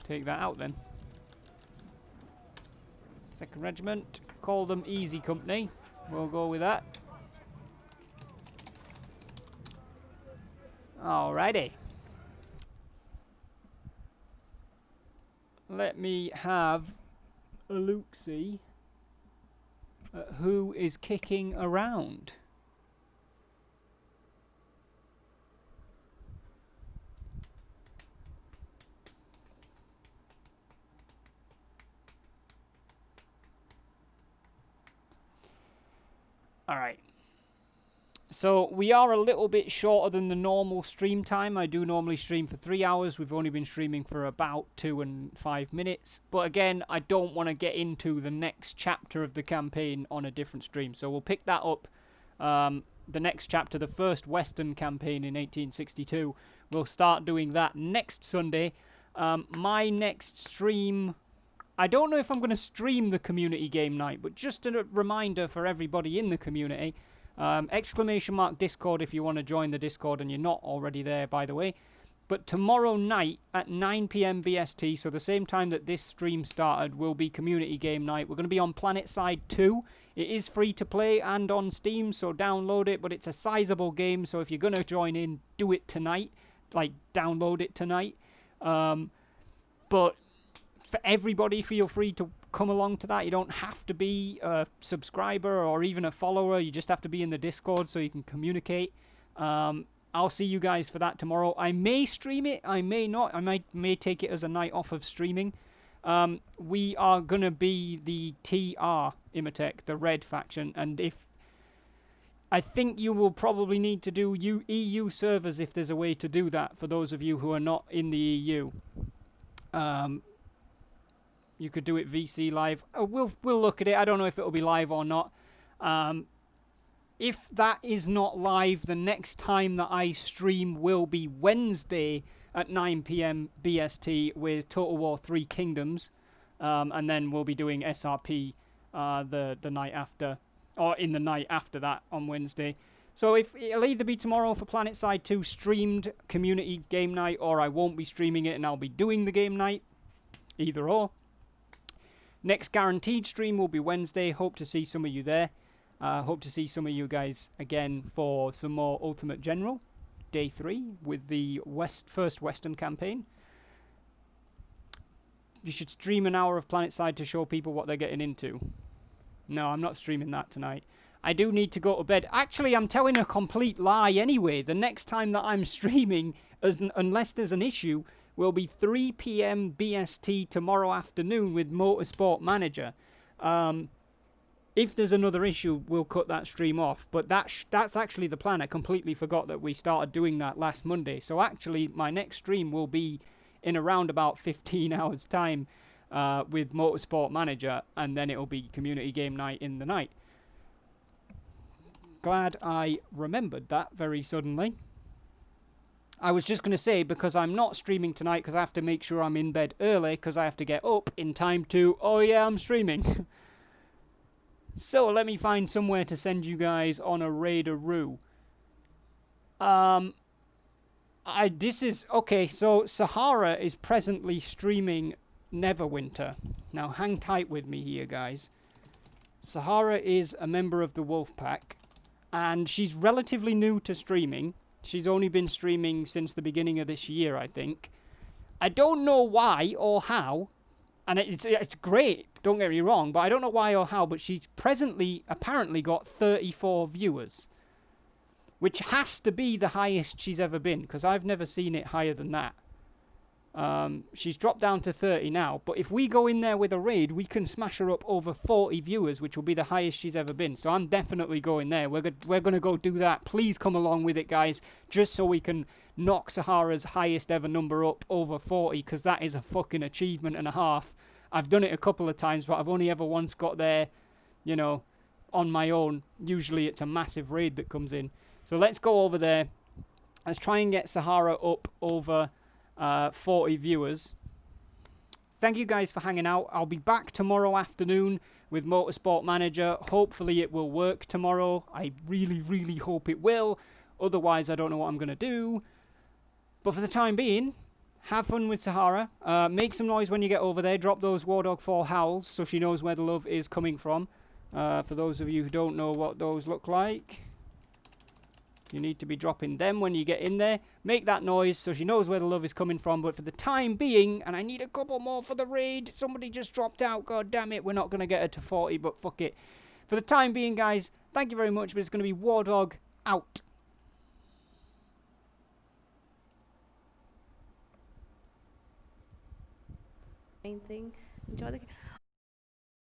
Take that out then. 2nd Regiment, call them Easy Company. We'll go with that. Alrighty. Let me have a look-see at who is kicking around. Alright. So we are a little bit shorter than the normal stream time. I do normally stream for 3 hours. We've only been streaming for about 2 and 5 minutes. But again, I don't want to get into the next chapter of the campaign on a different stream. So we'll pick that up. The next chapter, the first Western campaign in 1862. We'll start doing that next Sunday. My next stream... I don't know if I'm going to stream the community game night, but just a reminder for everybody in the community... !Discord if you want to join the Discord and you're not already there, by the way. But tomorrow night at 9 PM BST, so the same time that this stream started, will be community game night. We're going to be on PlanetSide 2. It is free to play and on Steam, so download it, but it's a sizable game, so if you're going to join in, do it tonight. Like, download it tonight. But for everybody, feel free to come along to that. You don't have to be a subscriber or even a follower. You just have to be in the Discord so you can communicate. I'll see you guys for that tomorrow. I may stream it, I may not. I may take it as a night off of streaming. We are going to be the TR Imatech, the red faction, and I think you will probably need to do EU servers if there's a way to do that for those of you who are not in the EU. You could do it VC live. We'll look at it. I don't know if it'll be live or not. If that is not live, the next time that I stream will be Wednesday at 9 PM BST with Total War 3 Kingdoms. And then we'll be doing SRP the night after, or in the night after that on Wednesday. So it'll either be tomorrow for PlanetSide 2 streamed community game night, or I won't be streaming it and I'll be doing the game night. Either or. Next guaranteed stream will be Wednesday. Hope to see some of you there. Hope to see some of you guys again for some more Ultimate General. Day 3 with the first Western campaign. You should stream an hour of PlanetSide to show people what they're getting into. No, I'm not streaming that tonight. I do need to go to bed. Actually, I'm telling a complete lie anyway. The next time that I'm streaming, unless there's an issue, will be 3 PM BST tomorrow afternoon with Motorsport Manager. If there's another issue, we'll cut that stream off. But that's actually the plan. I completely forgot that we started doing that last Monday. So actually, my next stream will be in around about 15 hours time with Motorsport Manager, and then it'll be community game night in the night. Glad I remembered that very suddenly. I was just going to say, because I'm not streaming tonight because I have to make sure I'm in bed early because I have to get up in time to, oh yeah, I'm streaming. So let me find somewhere to send you guys on a raid-a-roo. Okay, so Sahara is presently streaming Neverwinter. Now hang tight with me here, guys. Sahara is a member of the Wolfpack, and she's relatively new to streaming. She's only been streaming since the beginning of this year, I think. I don't know why or how, and it's great, don't get me wrong, but I don't know why or how, but she's presently apparently got 34 viewers, which has to be the highest she's ever been, because I've never seen it higher than that. She's dropped down to 30 now, but if we go in there with a raid, we can smash her up over 40 viewers, which will be the highest she's ever been. So I'm definitely going there. We're going to go do that. Please come along with it, guys, just so we can knock Sahara's highest ever number up over 40, because that is a fucking achievement and a half. I've done it a couple of times, but I've only ever once got there, you know, on my own. Usually it's a massive raid that comes in. So let's go over there. Let's try and get Sahara up over 40 viewers. Thank you guys for hanging out. I'll be back tomorrow afternoon with Motorsport Manager. Hopefully it will work tomorrow. I really, really hope it will. Otherwise, I don't know what I'm going to do. But for the time being, have fun with Sahara. Make some noise when you get over there. Drop those War Dog 4 howls so she knows where the love is coming from. For those of you who don't know what those look like, you need to be dropping them when you get in there. Make that noise so she knows where the love is coming from. But for the time being, and I need a couple more for the raid. Somebody just dropped out. God damn it. We're not going to get her to 40, but fuck it. For the time being, guys, thank you very much. But it's going to be War Dog out. Main thing. Enjoy the